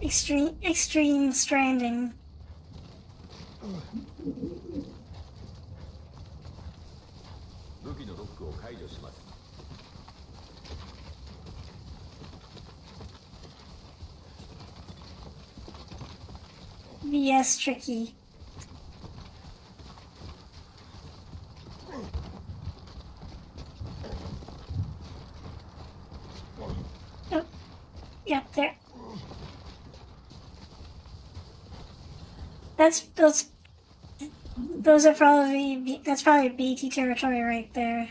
Extreme stranding. VS tricky. Oh, yeah, there. Those are probably, that's probably BT territory right there.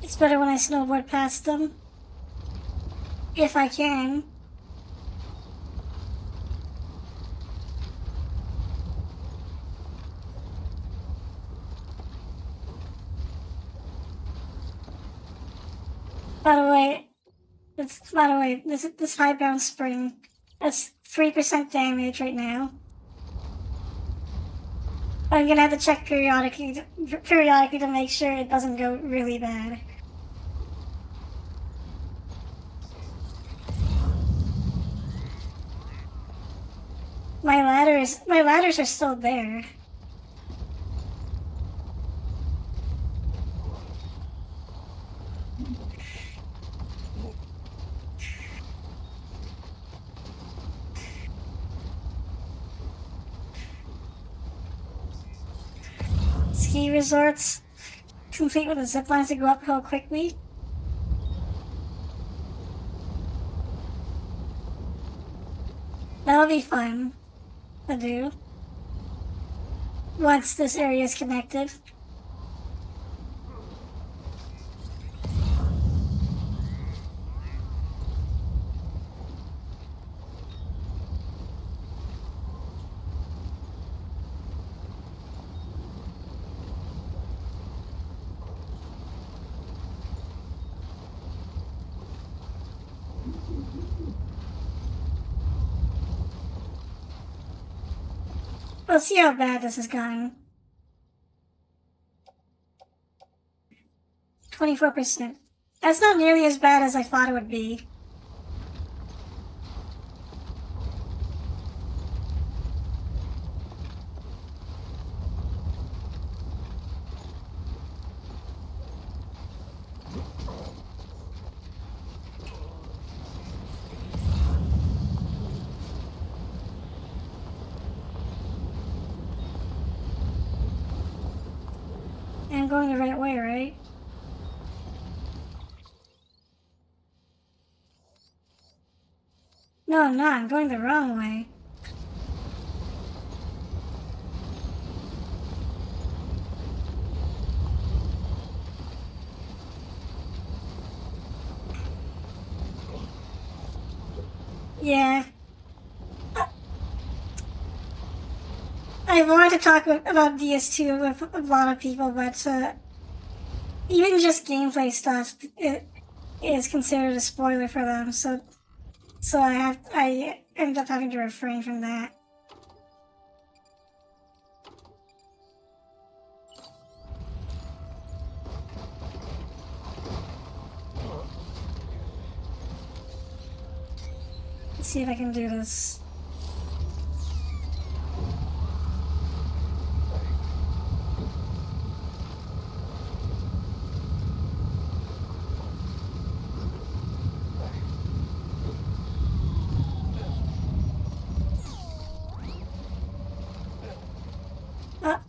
It's better when I snowboard past them. If I can. By the way, this high bounce spring, that's 3% damage right now. I'm gonna have to check periodically to make sure it doesn't go really bad. My ladders are still there. Ski resorts complete with the zip lines to go uphill quickly. That'll be fun to do once this area is connected. Let's see how bad this has gotten. 24%. That's not nearly as bad as I thought it would be. I'm going the right way, right? No, I'm not. I'm going the wrong way. Yeah. I wanted to talk about DS2 with a lot of people, but even just gameplay stuff it is considered a spoiler for them, so I end up having to refrain from that. Let's see if I can do this.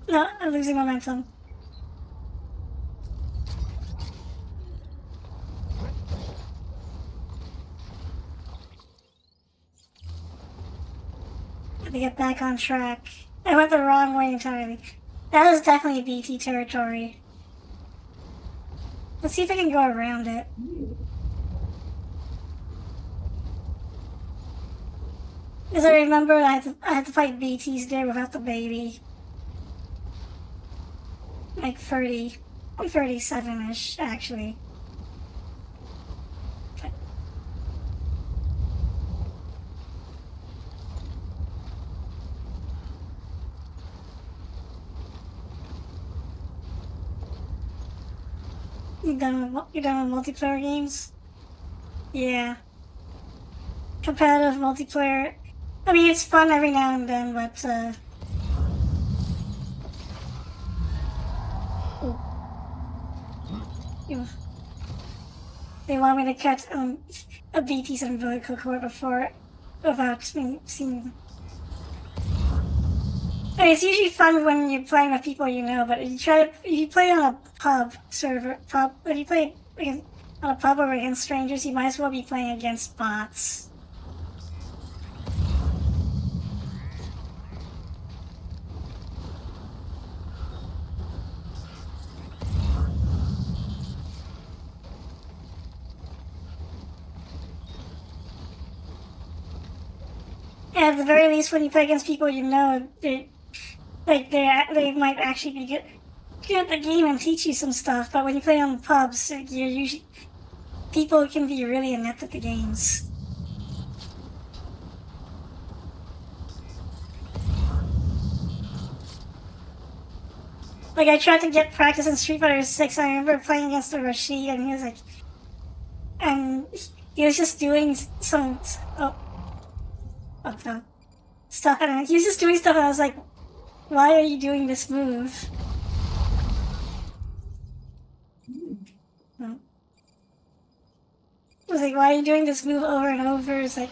No, I'm losing momentum. To get back on track. I went the wrong way entirely. That is definitely BT territory. Let's see if I can go around it. Because I remember I had to fight BTs there without the baby. Like 37-ish, actually. You done with multiplayer games? Yeah. Competitive multiplayer. I mean, it's fun every now and then, but they want me to cut a BT's umbilical cord before without seeing. I mean, it's usually fun when you're playing with people you know, but if you play on a pub server, if you play on a pub or against strangers, you might as well be playing against bots. And at the very least, when you play against people you know, they might actually be good at the game and teach you some stuff. But when you play on pubs, you're usually people can be really inept at the games. Like I tried to get practice in Street Fighter 6. I remember playing against the Rashid, and he was just doing some stuff, and he was just doing stuff, and I was like, why are you doing this move? I was like, why are you doing this move over and over? It's like,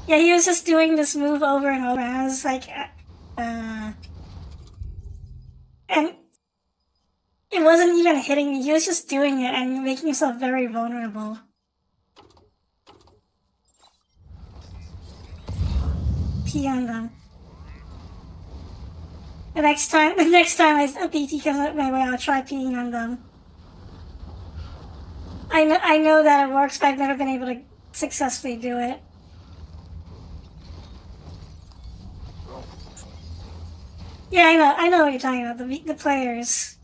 yeah, he was just doing this move over and over, and I was like, and it wasn't even hitting me. He was just doing it and making himself very vulnerable. Pee on them. The next time a BT comes up my way, I'll try peeing on them. I know that it works, but I've never been able to successfully do it. Yeah, I know what you're talking about. The players.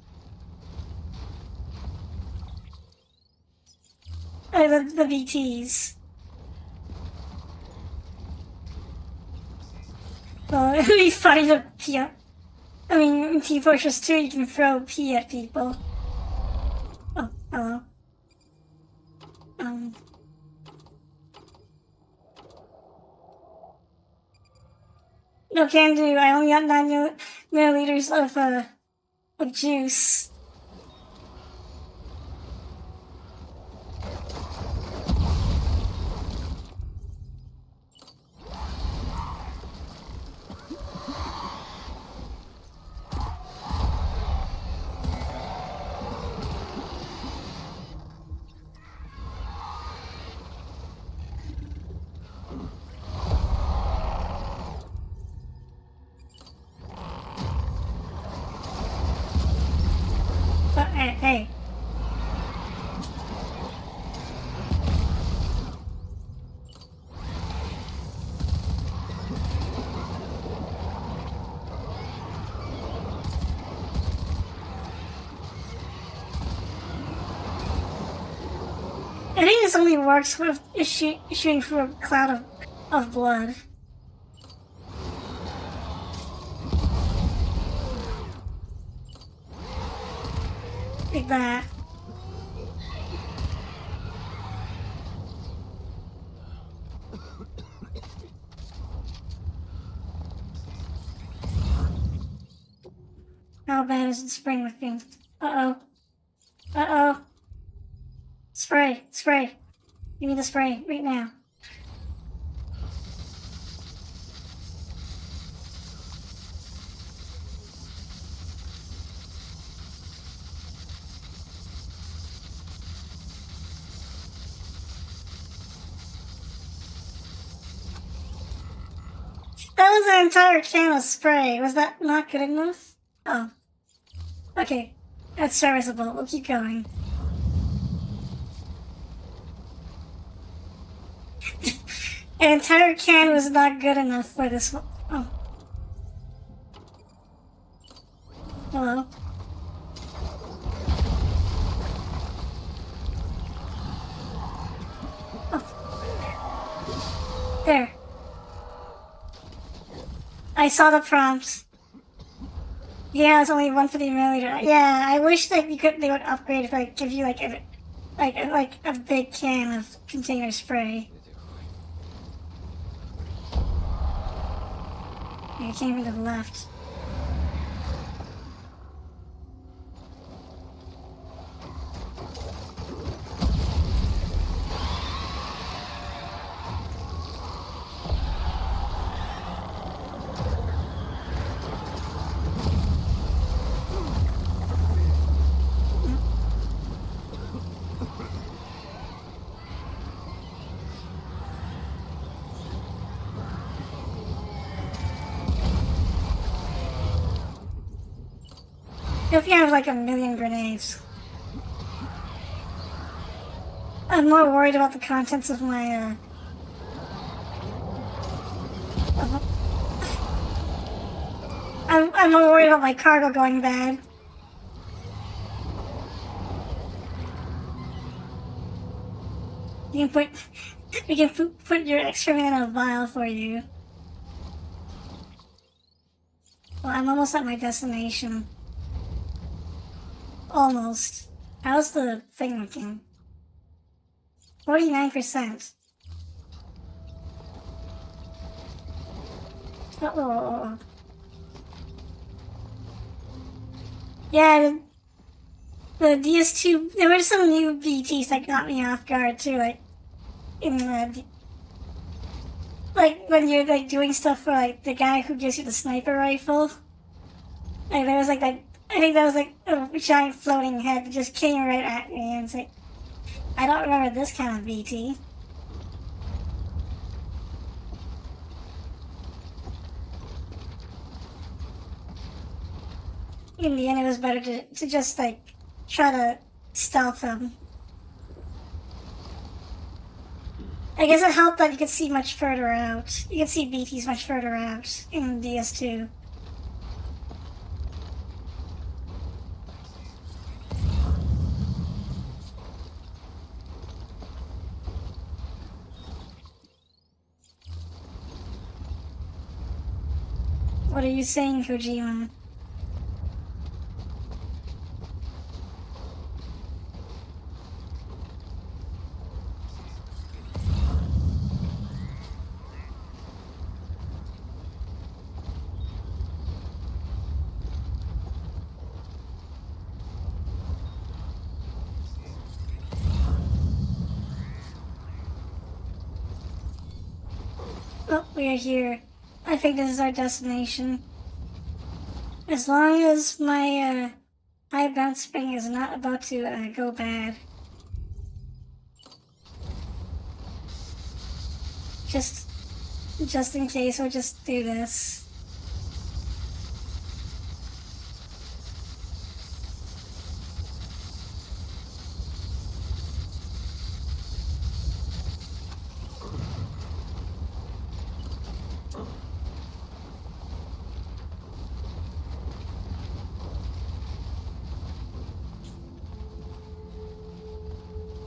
The BTs. Well, it'd be funny to pee at, I mean, in Team Fortress 2, you can throw pee at people. Oh, hello. No can do. I only got 9 milliliters of juice. But hey. I think this only works with shooting through a cloud of blood. Like that. How bad is the spring looking? Uh-oh. Uh-oh. Spray. Spray. You need the spray right now. That was an entire can of spray. Was that not good enough? Oh. Okay. That's serviceable. We'll keep going. An entire can was not good enough for this one. Oh. Hello. Oh. There. I saw the prompt. Yeah, it's only 150 milliliter. Yeah, I wish that they would upgrade if I give you like a big can of container spray. You came to the left. If you have like a million grenades. I'm more worried about the contents of my, I'm more worried about my cargo going bad. We can put your excrement in a vial for you. Well, I'm almost at my destination. Almost. How's the thing looking? 49%. Uh-oh. Yeah, the DS2, there were some new VTs that got me off guard too, like, in the, like, when you're, like, doing stuff for, like, the guy who gives you the sniper rifle. Like, there was, like, that, I think that was, like, a giant floating head that just came right at me, and it's like, I don't remember this kind of VT. In the end, it was better to just, like, try to stealth him. I guess it helped that you could see much further out. You could see BTs much further out in DS2. What are you saying, Kojima? Oh, we are here. I think this is our destination. As long as my high bounce spring is not about to go bad. Just in case, we'll just do this.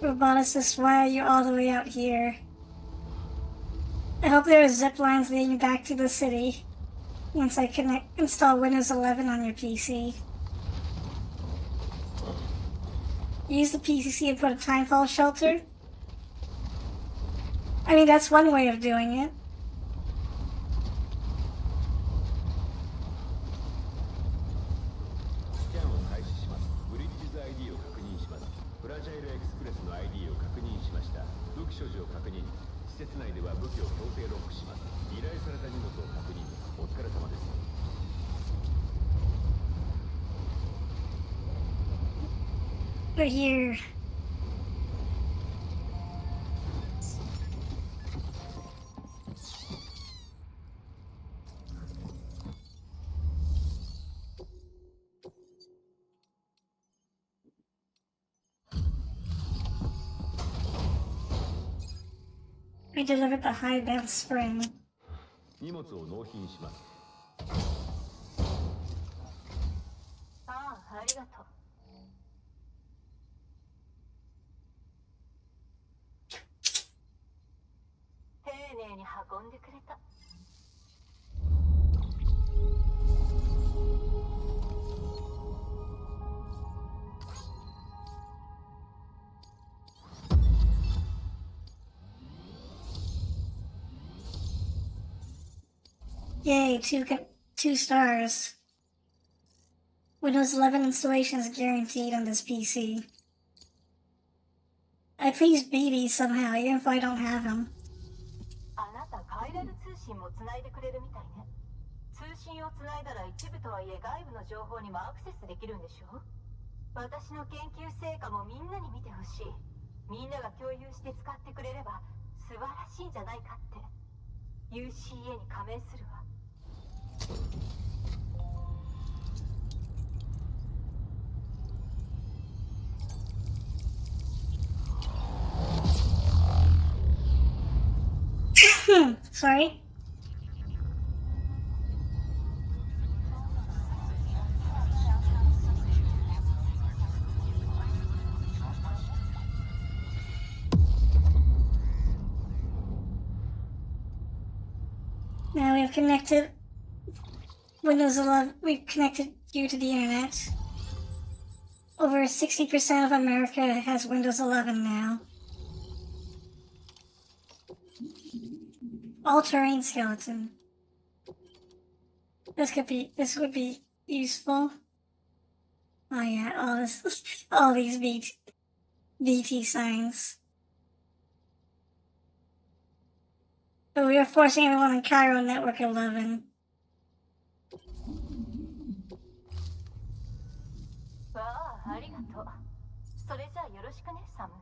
Roboticist, why are you all the way out here? I hope there are zip lines leading back to the city once I install Windows 11 on your PC. Use the PCC and put a timefall shelter? I mean, that's one way of doing it. スキャンを開始します。ブリッジズ ID を確認します。フラジャイルエクスプレスの ID を確認しました。武器所持を確認。施設内では武器を強制ロックします。依頼された荷物を確認。お疲れ様です。We're here. We delivered the high bounce spring. 荷物を納品します。ああ、ありがとう。丁寧に運んでくれた。Yay, two stars. Windows 11 installation is guaranteed on this PC. I please beat these somehow, even if I don't have them. あなたカイラル通信もつないでくれるみたいね。通信をつないだら一部とはいえ外部の情報にもアクセスできるんでしょ。私の研究成果もみんなに見てほしい。みんなが共有して使ってくれれば素晴らしいんじゃないかって。UCA に加盟するわ。Sorry. Now we've connected Windows 11. We've connected you to the internet. Over 60% of America has Windows 11 now. All-terrain skeleton. This would be useful. Oh yeah, all these VT signs. But we are forcing everyone on Cairo Network 11. わあ、ありがとう。それじゃあよろしくね、サム。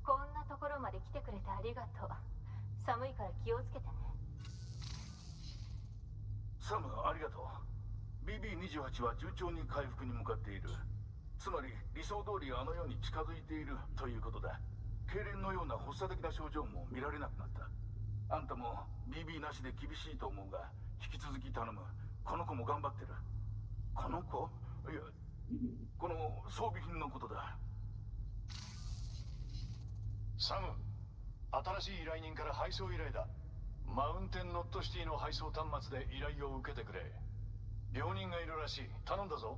こんなところまで来てくれてありがとう。寒いから気をつけてね。サム、ありがとう。BB28 は順調に回復に向かっている。つまり理想通りあの世に近づいているということだ。痙攣のような発作的な症状も見られなくなった。あんたも BB なしで厳しいと思うが、引き続き頼む。この子も頑張ってる。この子？いや、この装備品のことだ。サム、新しい依頼人から配送依頼だ。マウンテンノットシティの配送端末で依頼を受けてくれ。病人がいるらしい。頼んだぞ。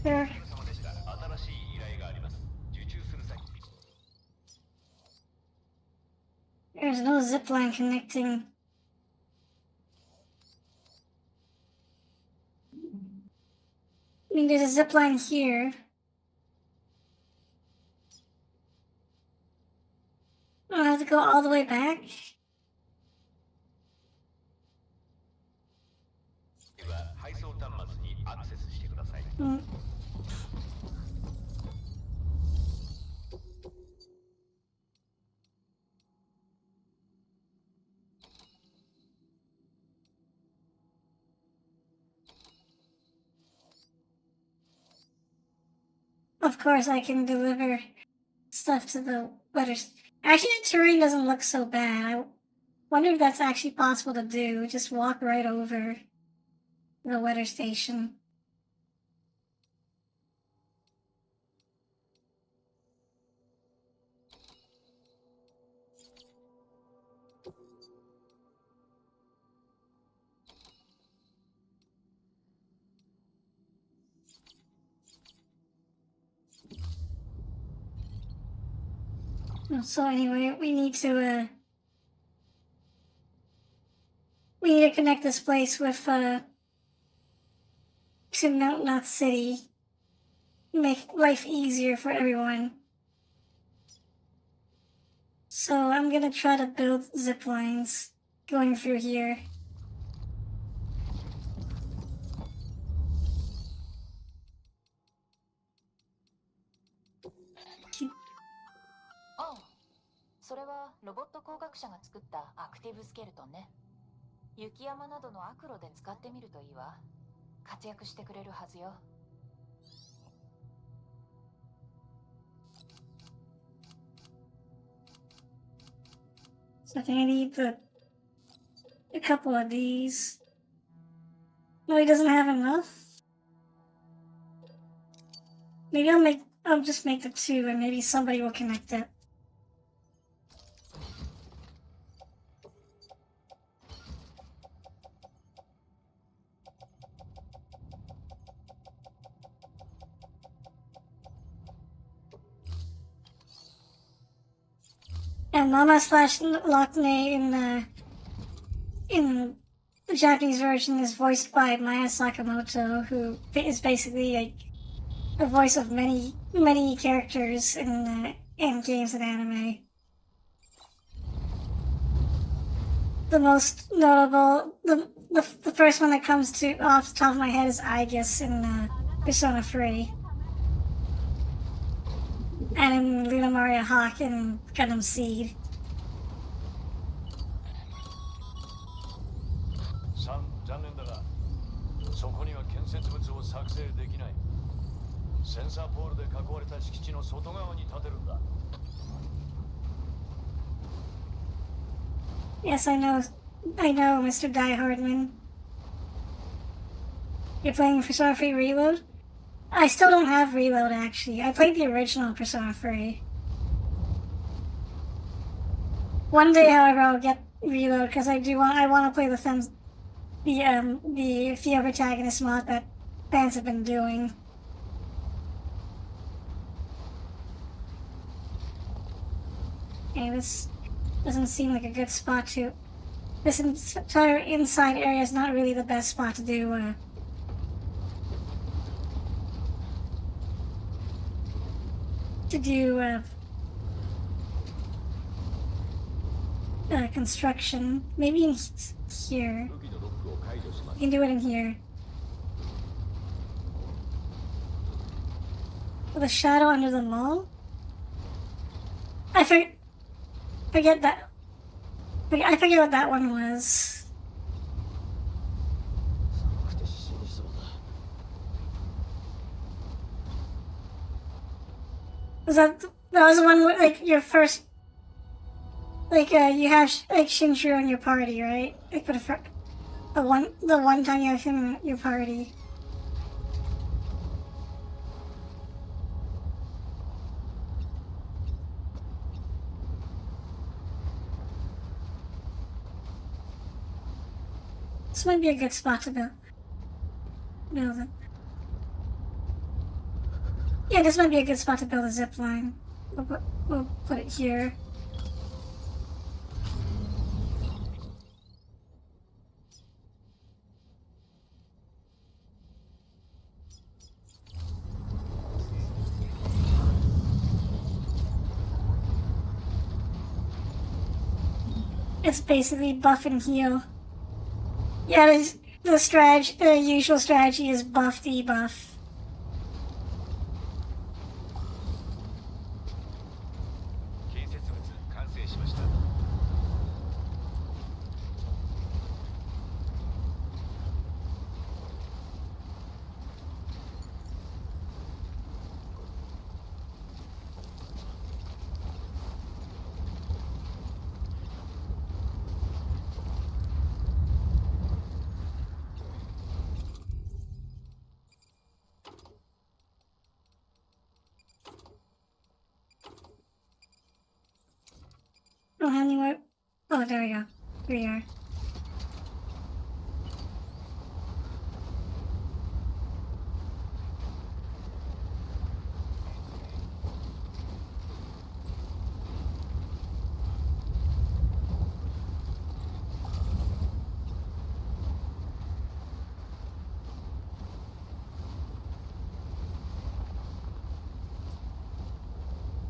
There, 様でした。新しい依頼があります。受注する際 there's no zip line connecting. I mean, there's a zip line here. I have to go all the way back. では配送端末にアクセスしてください。 Mm. Of course, I can deliver stuff to the weather. Actually, the terrain doesn't look so bad. I wonder if that's actually possible to do. Just walk right over the weather station. So anyway, we need to connect this place with to Knot City. Make life easier for everyone. So I'm gonna try to build zip lines going through here. Oh, それはロボット工学者が作ったアクティブスケルトンね。雪山などのアクロで使ってみるといいわ。活躍してくれるはずよ。So I think I need a couple of these. No, he doesn't have enough. Maybe I'll just make the two and maybe somebody will connect it. And Mama slash Lockne in the Japanese version is voiced by Maya Sakamoto, who is basically a voice of many characters in games and anime. The most notable, the first one that comes to off the top of my head is Aegis in Persona 3. And in Luna Maria Hawk and Gundam Seed. 3、残念だが、そこには建設物を作成できない。センサーポールで囲われた敷地の外側に建てるんだ。Yes, I know, Mr. Die Hardman. You're playing Persona 3 Reload? I still don't have Reload, actually. I played the original Persona 3. One day, however, I'll get Reload because I want to play the female protagonist mod that fans have been doing. Okay, this doesn't seem like a good spot to. This entire inside area is not really the best spot to do. Construction. Maybe in here. You can do it in here. With a shadow under the mall? I forget that. I forget what that one was. That was the one with, like, your first, like, you have like Shinjiro in your party, right? Like, for the one time you have him in your party. This might be a good spot to build it. Yeah, this might be a good spot to build a zip line. We'll put it here. It's basically buff and heal. Yeah, the usual strategy is buff debuff. Don't have any more. Oh, there we go. Here we are.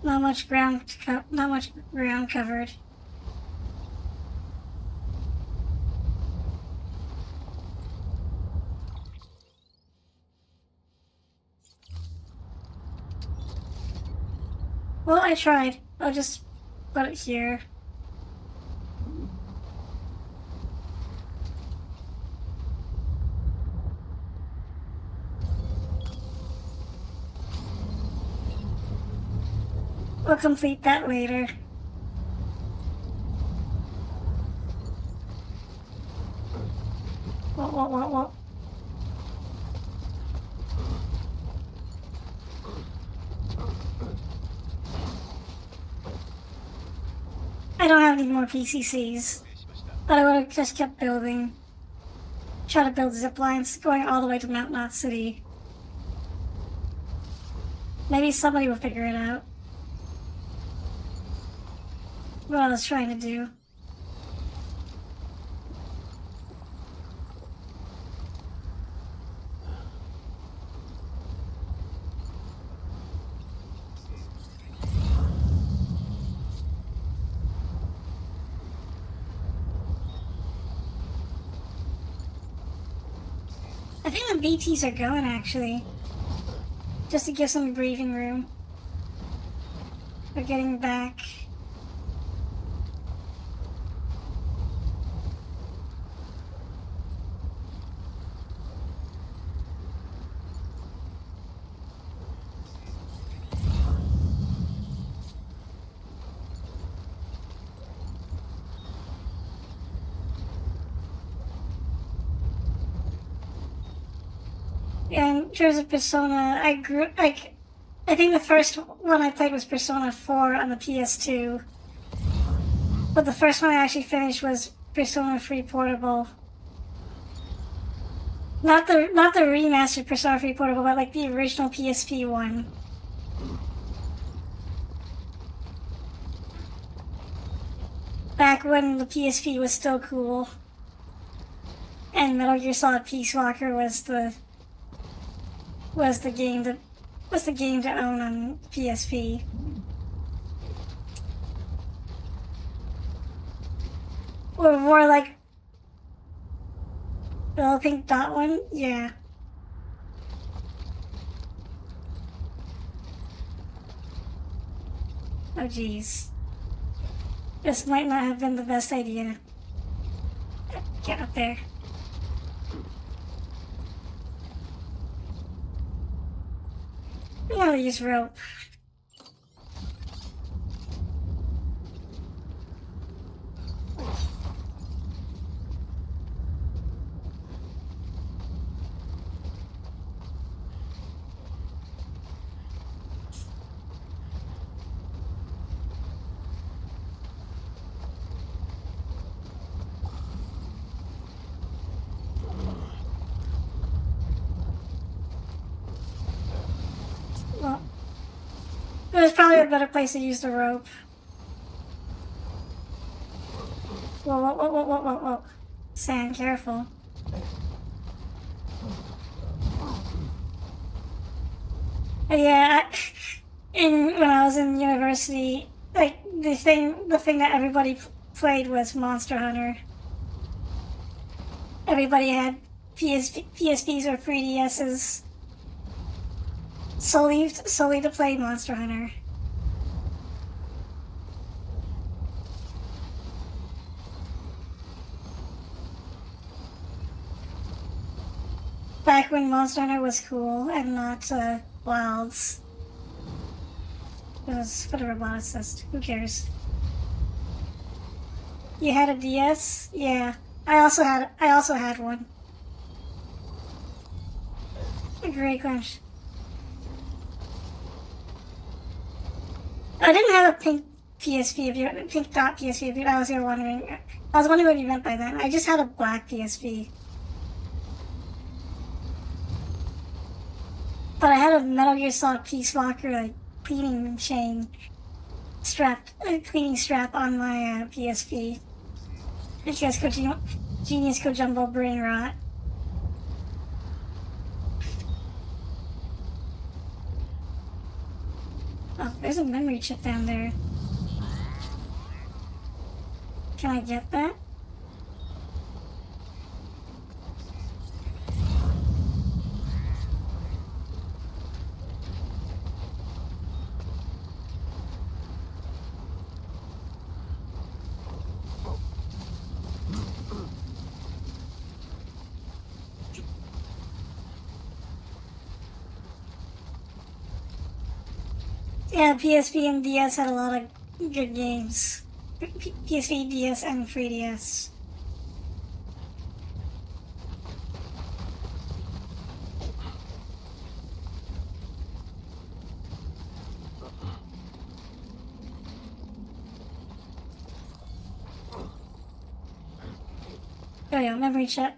Not much ground covered. Well, I tried. I'll just put it here. We'll complete that later. Whoa. I don't have any more PCCs, but I would have just kept building. Try to build zip lines going all the way to Mount Knot City. Maybe somebody will figure it out. What I was trying to do. I think the BTs are going actually. Just to give some breathing room. We're getting back. And in terms of Persona, I think the first one I played was Persona 4 on the PS2. But the first one I actually finished was Persona 3 Portable. Not the remastered Persona 3 Portable, but like the original PSP one. Back when the PSP was still cool. And Metal Gear Solid Peace Walker was the game to own on PSP. Or more like the little pink dot one, yeah. Oh geez. This might not have been the best idea. Get up there. I'm gonna use rope. was probably a better place to use the rope. Whoa, whoa, whoa, whoa, whoa, whoa, whoa. Sam, careful. Yeah, when I was in university, like the thing that everybody played was Monster Hunter. Everybody had PSPs or 3DSs solely to play Monster Hunter. Back when Monster Hunter was cool and not Wilds. It was for the roboticist. Who cares? You had a DS? Yeah. I also had one. Great question. I didn't have a pink PSP pink dot PSP if I was wondering. I was wondering what you meant by that. I just had a black PSP. But I had a Metal Gear Solid Peace Walker like cleaning strap on my PSP. Because Genius Kojumbo brain rot. Oh, there's a memory chip down there. Can I get that? Yeah, PSP and DS had a lot of good games. PSP, DS, and 3DS. Oh yeah, memory chip.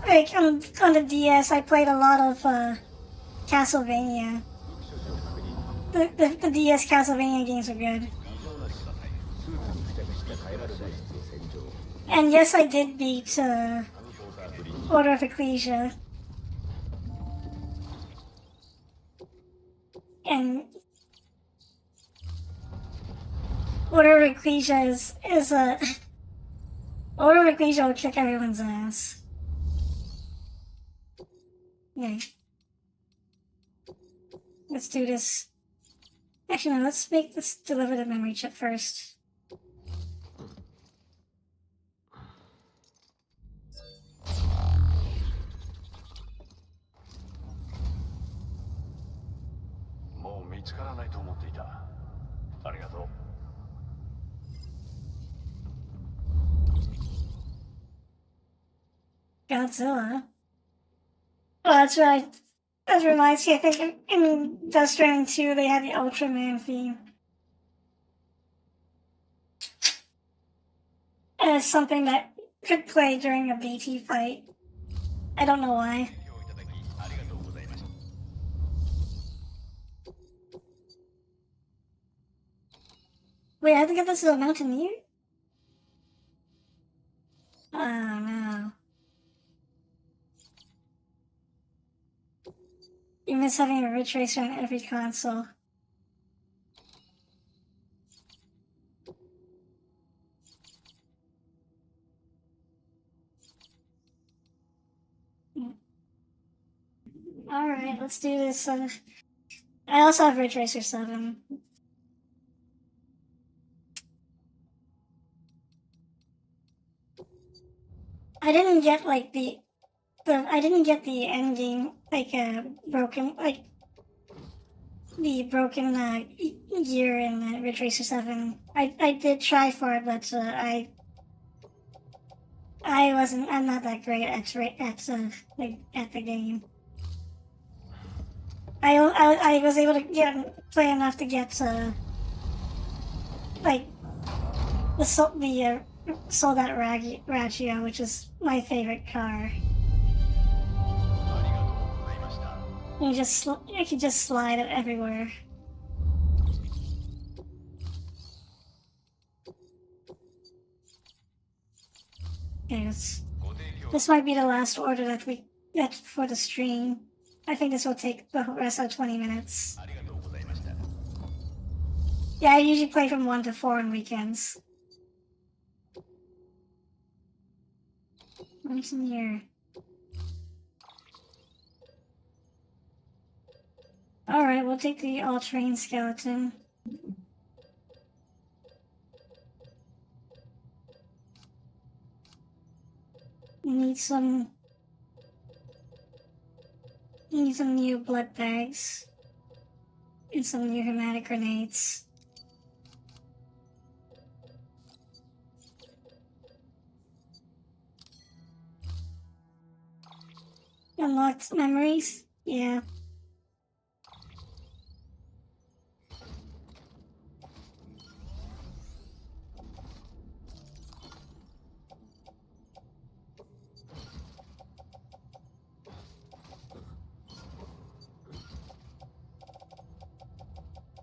Like on the DS, I played a lot of Castlevania. The DS Castlevania games are good. And yes, I did beat Order of Ecclesia. And Order of Ecclesia is a Order of Ecclesia will kick everyone's ass. Okay. Let's do this. Actually, no, let's make this deliver the memory chip first. Godzilla. Oh, that's right. That reminds me, I think in Death Stranding 2, they had the Ultraman theme. And it's something that could play during a BT fight. I don't know why. Wait, I have to get this to the Mountaineer? Oh no. You miss having a ridge racer on every console. Alright, let's do this. I also have Ridge Racer 7. I didn't get like I didn't get the end game like broken the broken gear in Ridge Racer 7. I did try for it, but I'm not that great at the game. I was able to play enough to get like the sold out Raggio, which is my favorite car. You can just slide it everywhere. Okay, this might be the last order that we get for the stream. I think this will take the rest of 20 minutes. Yeah, I usually play from 1 to 4 on weekends. What's in here? Alright, we'll take the all-terrain skeleton. We need some new blood bags. And some new hermetic grenades. Unlocked memories? Yeah.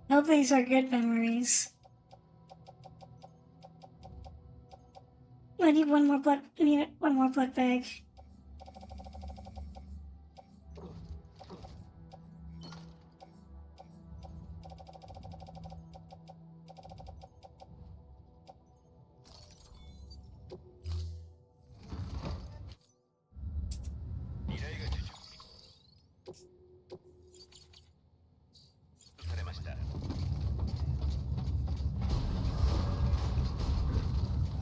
Hope these are good memories. I need one more blood bag.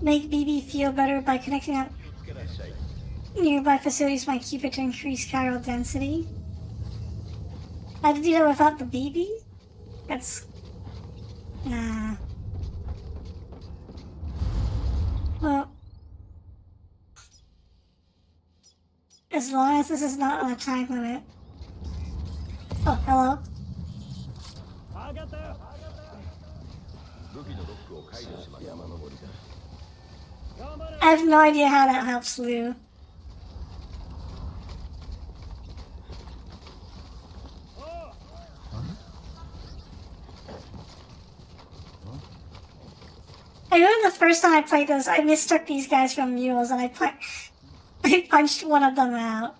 Make BB feel better by connecting up nearby facilities might keep it to increase chiral density. I have to do that without the BB? That's... Nah. Well... As long as this is not on a time limit. Oh, hello? I have no idea how that helps Lou. I remember the first time I played this, I mistook these guys for mules and I punched one of them out.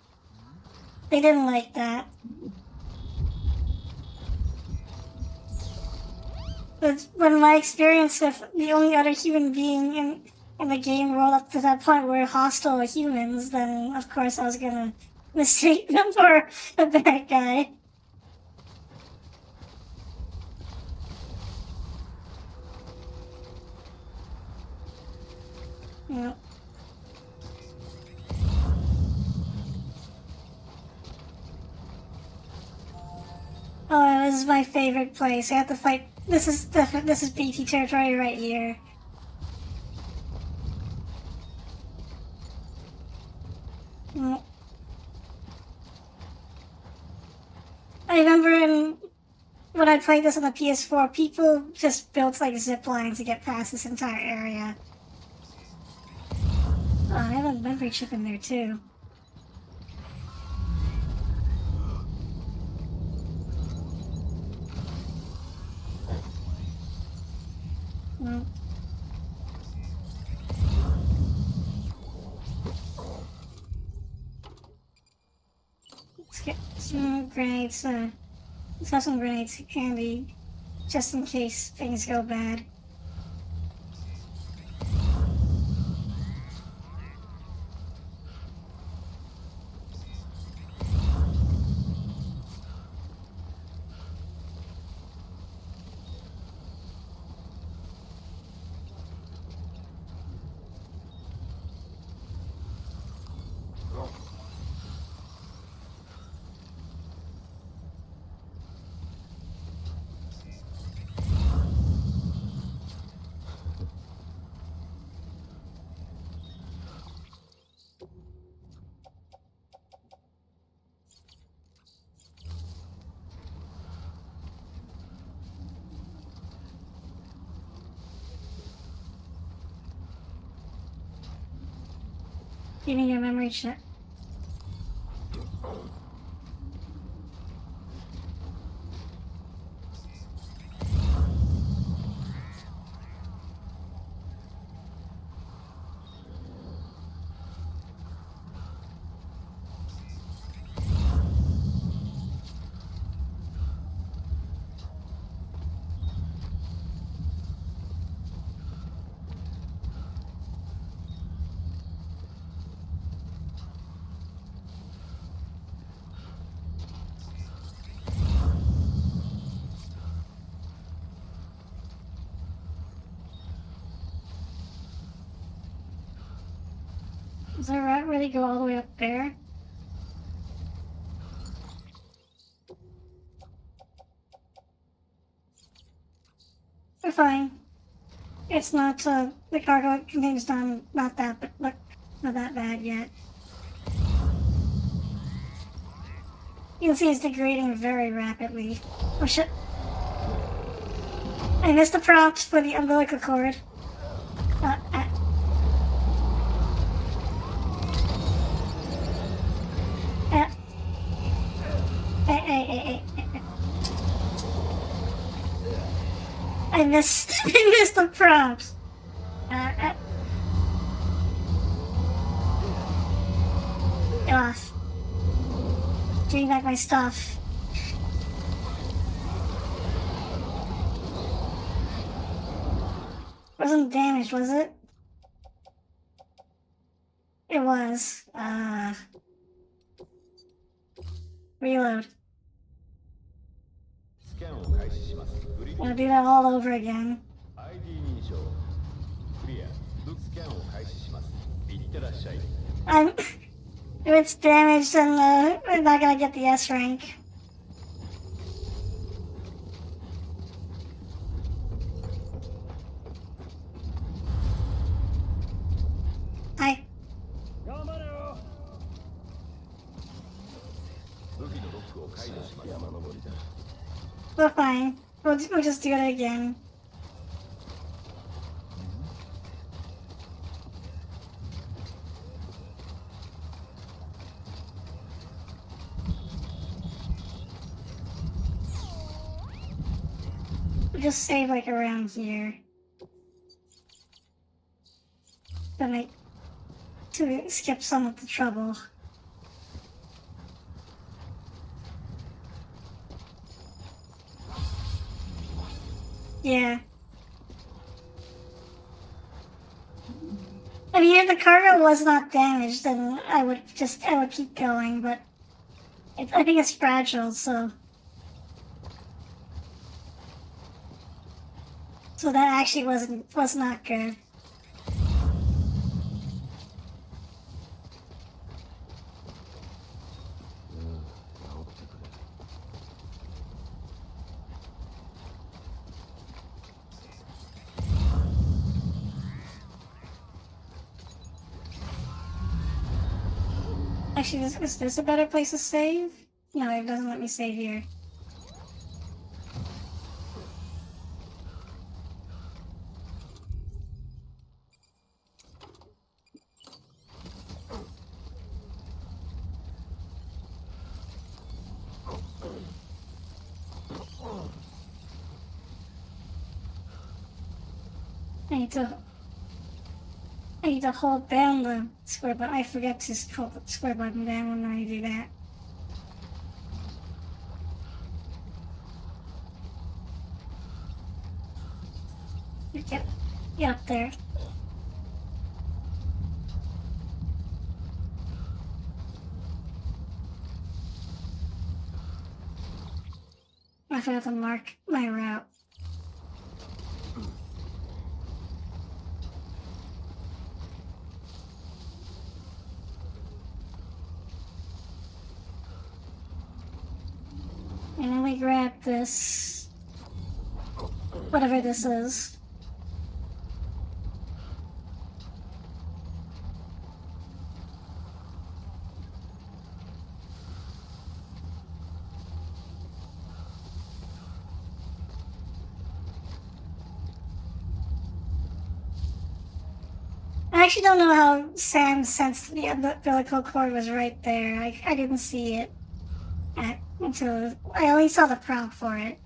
They didn't like that. But when my experience with the only other human being in the game world up to that point were hostile humans, then of course I was gonna mistake them for a bad guy. Yeah. Oh, this is my favorite place. I have to fight. This is BT territory right here. Mm. I remember when I played this on the PS4, people just built like zip lines to get past this entire area. Oh, I have a memory chip in there too. Well, let's get some grenades. Let's have some grenades handy, just in case things go bad. Give me your memory chip. Does the route really go all the way up there? We're fine. It's not, the cargo it contains not that bad yet. You can see it's degrading very rapidly. Oh shit. I missed the prompt for the umbilical cord. I missed the prompts. Get off. Give me back my stuff. Wasn't damaged, was it? It was. Reload. スキャンを開始します。ブリッジ Gonna do that all over again. ID 認証クリア。スキャンを開始します。いってらっしゃい。If it's damaged, then we're not gonna get the S rank. Hi. 頑張れよ。武器のロックを解除します。山登りだ。 We're fine. We'll just do it again. We'll just save like around here. To skip some of the trouble. Yeah. I mean, if the cargo was not damaged, then I would keep going, but I think it's fragile, so that actually was not good. Actually, is this a better place to save? No, it doesn't let me save here. I need to hold down the square button. I forget to hold the square button down when I do that. Get up there. I forgot to mark my route. And then we grab this, whatever this is. I actually don't know how Sam sensed the umbilical cord was right there. I didn't see it until I only saw the prompt for it.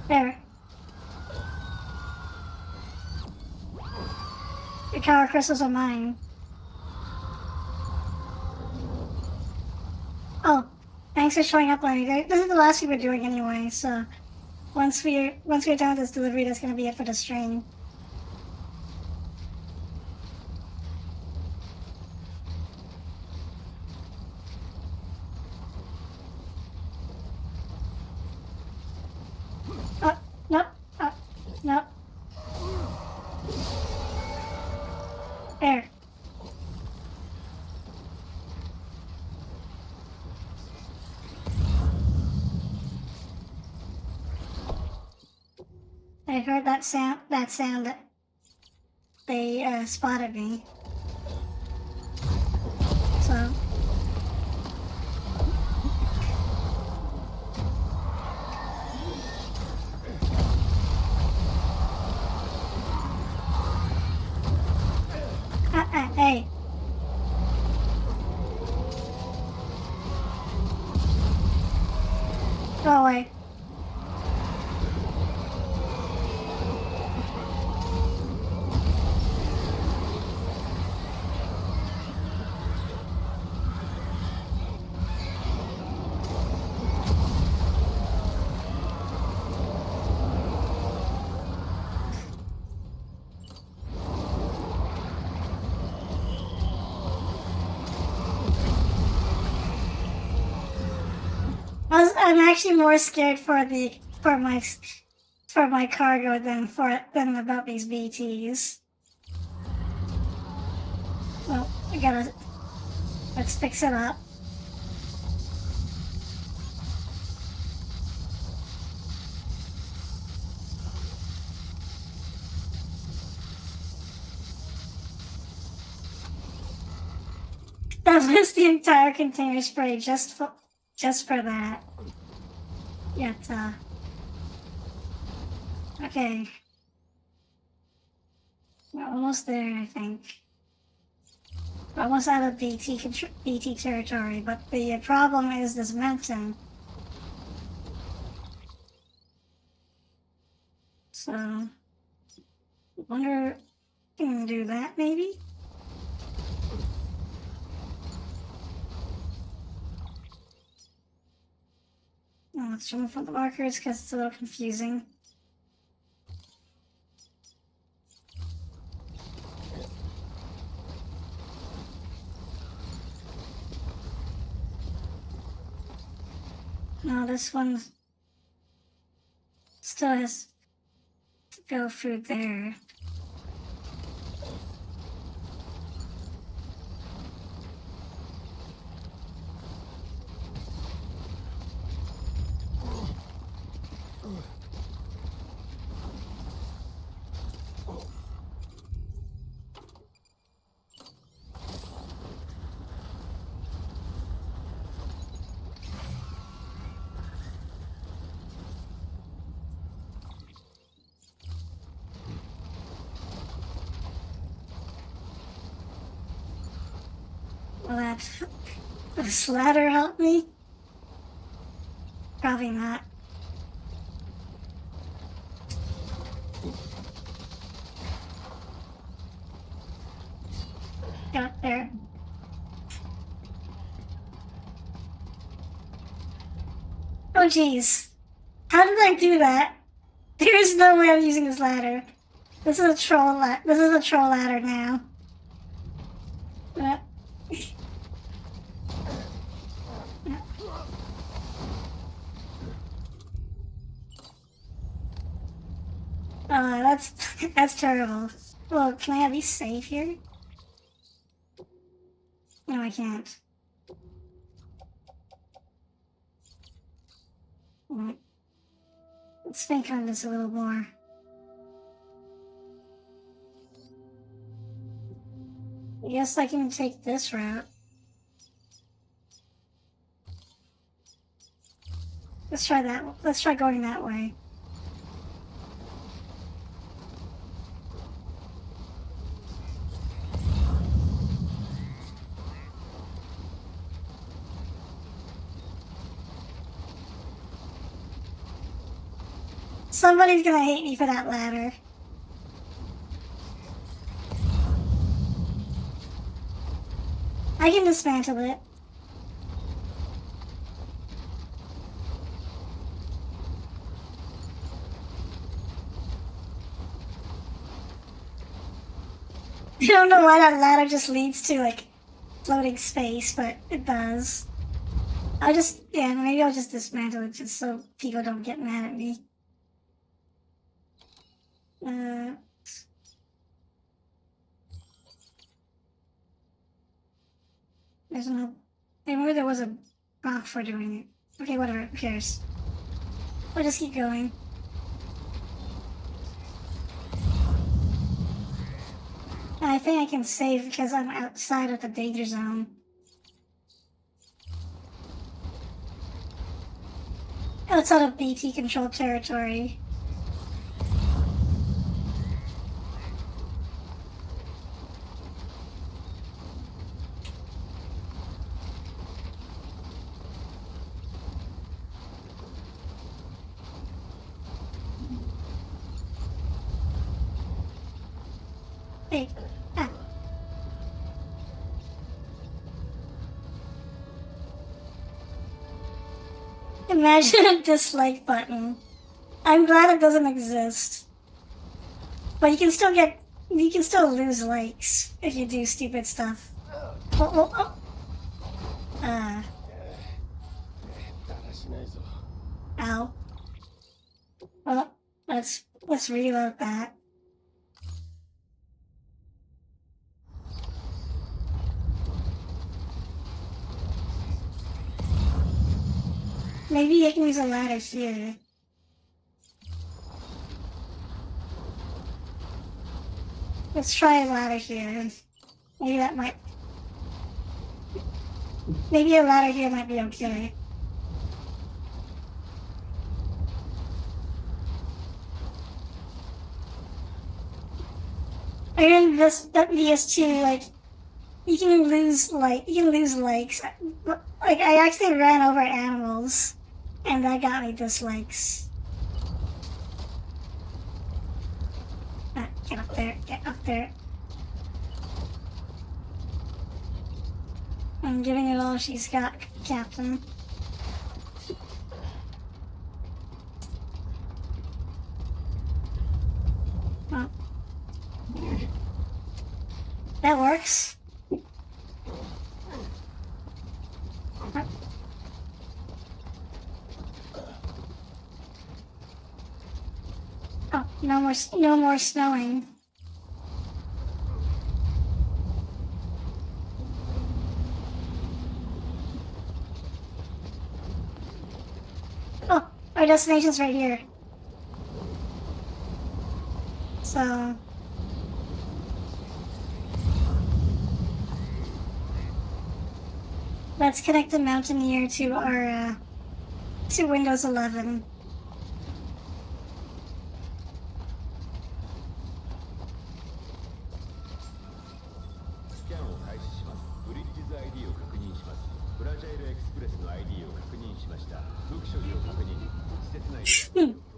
There. The power crystals are mine. Oh, thanks for showing up, Lenny. This is the last we were doing anyway, so once we're done with this delivery, that's gonna be it for the stream. Nope. Nope. There. I heard that sound that they spotted me. So hey. Go away. I'm actually more scared for my cargo than about these VTs. Well, let's fix it up. That was the entire container spray just for that. Yet, okay. We're almost there, I think. We're almost out of BT territory, but the problem is this mountain. So, I wonder if we can do that, maybe? No, let's remove from the markers because it's a little confusing. No, this one still has to go through there. Will this ladder help me? Probably not. Got there. Oh jeez. How did I do that? There is no way I'm using this ladder. This is a troll ladder now. that's terrible. Well, can I at least save here? No, I can't. Let's think on this a little more. I guess I can take this route. Let's try that. Let's try going that way. Somebody's gonna hate me for that ladder. I can dismantle it. I don't know why that ladder just leads to, like, floating space, but it does. Maybe I'll just dismantle it just so people don't get mad at me. There's no... I remember there was a rock for doing it. Okay, whatever, who cares? We'll just keep going. I think I can save because I'm outside of the danger zone. Outside of BT controlled territory. Wait. Ah. Imagine a dislike button. I'm glad it doesn't exist. But you can still lose likes if you do stupid stuff. Ow. Well, let's reload that. Maybe I can use a ladder here. Let's try a ladder here. Maybe that might... Maybe a ladder here might be okay. I mean, that VS2, like, you can lose likes. Like, I actually ran over animals, and that got me dislikes. Get up there, get up there. I'm giving it all she's got, Captain. Well, that works. Oh, no more snowing. Oh, our destination's right here. So... let's connect the Mountaineer to our, to Windows 11.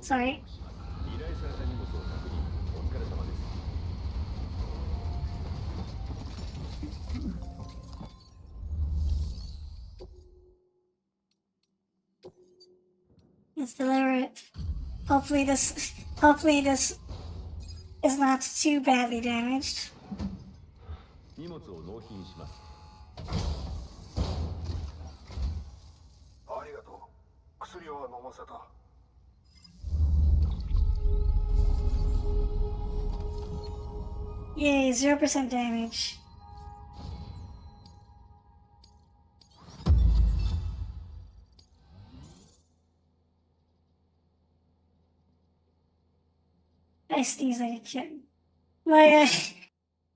Sorry. Let's deliver it. Hopefully this is not too badly damaged. 荷物を納品します。ありがとう。薬は飲ませた。Yay, 0% damage. I sneeze like a kid. My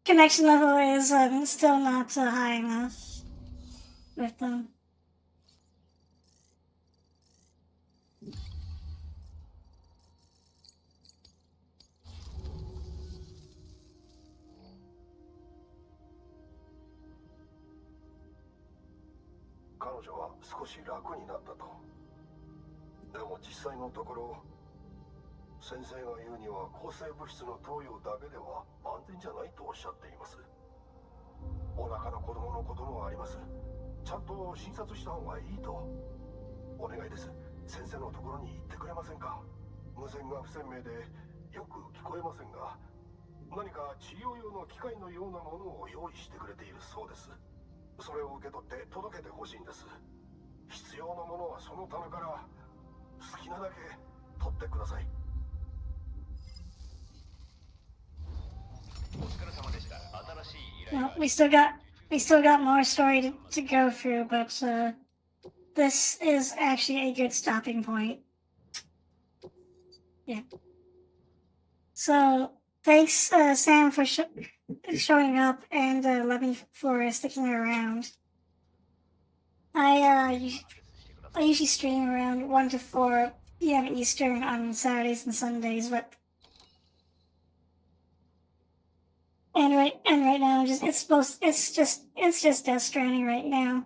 connection level is still not high enough with them.彼女は少し楽になったと。でも実際のところ、先生が言うには抗生物質の投与だけでは安全じゃないとおっしゃっています。お腹の子供のこともあります。ちゃんと診察した方がいいと。お願いです。先生のところに行ってくれませんか。無線が不鮮明でよく聞こえませんが、何か治療用の機械のようなものを用意してくれているそうです。それを受け取って届けてほしいんです。必要なものはその棚から好きなだけ取ってください。お疲れ様でした。新しい依頼 Well, が we still got more story to go through, but this is actually a good stopping point. Yeah. So thanks, Sam, for showing up, and Levy for sticking around. I usually stream around 1 to 4 p.m. Eastern on Saturdays and Sundays, but right now it's just Death Stranding right now.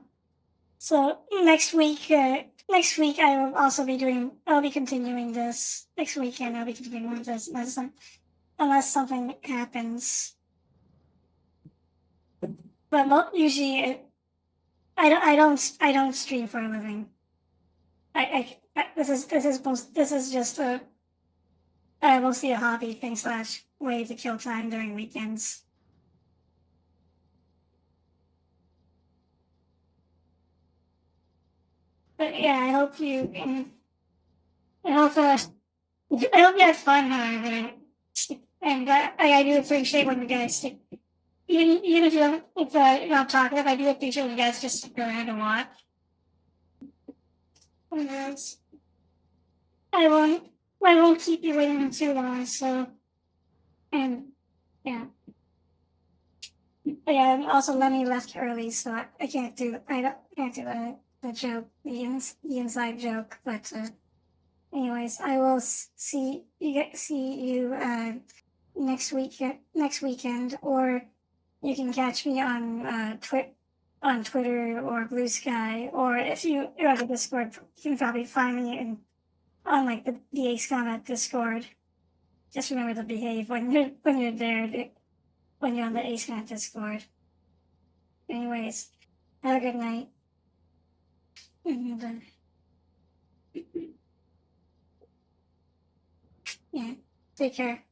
So next week I will also I'll be continuing this next weekend. I'll be continuing this unless something happens. But usually I don't stream for a living. This is just mostly a hobby thing / way to kill time during weekends. But yeah, I hope you had fun, and I do appreciate when you guys stick. Even if you're not talkative, I do appreciate when you guys just stick around and watch. Anyways, I won't keep you waiting too long. So, and yeah. But yeah, and also Lenny left early, so I can't do the joke, the inside joke. But anyways, I will see you next weekend, or you can catch me on Twitter or Blue Sky, or if you're on the Discord, you can probably find me on like the Ace Combat Discord. Just remember to behave when you're there. When you're on the AceNet Discord. Anyways, have a good night. And, yeah, take care.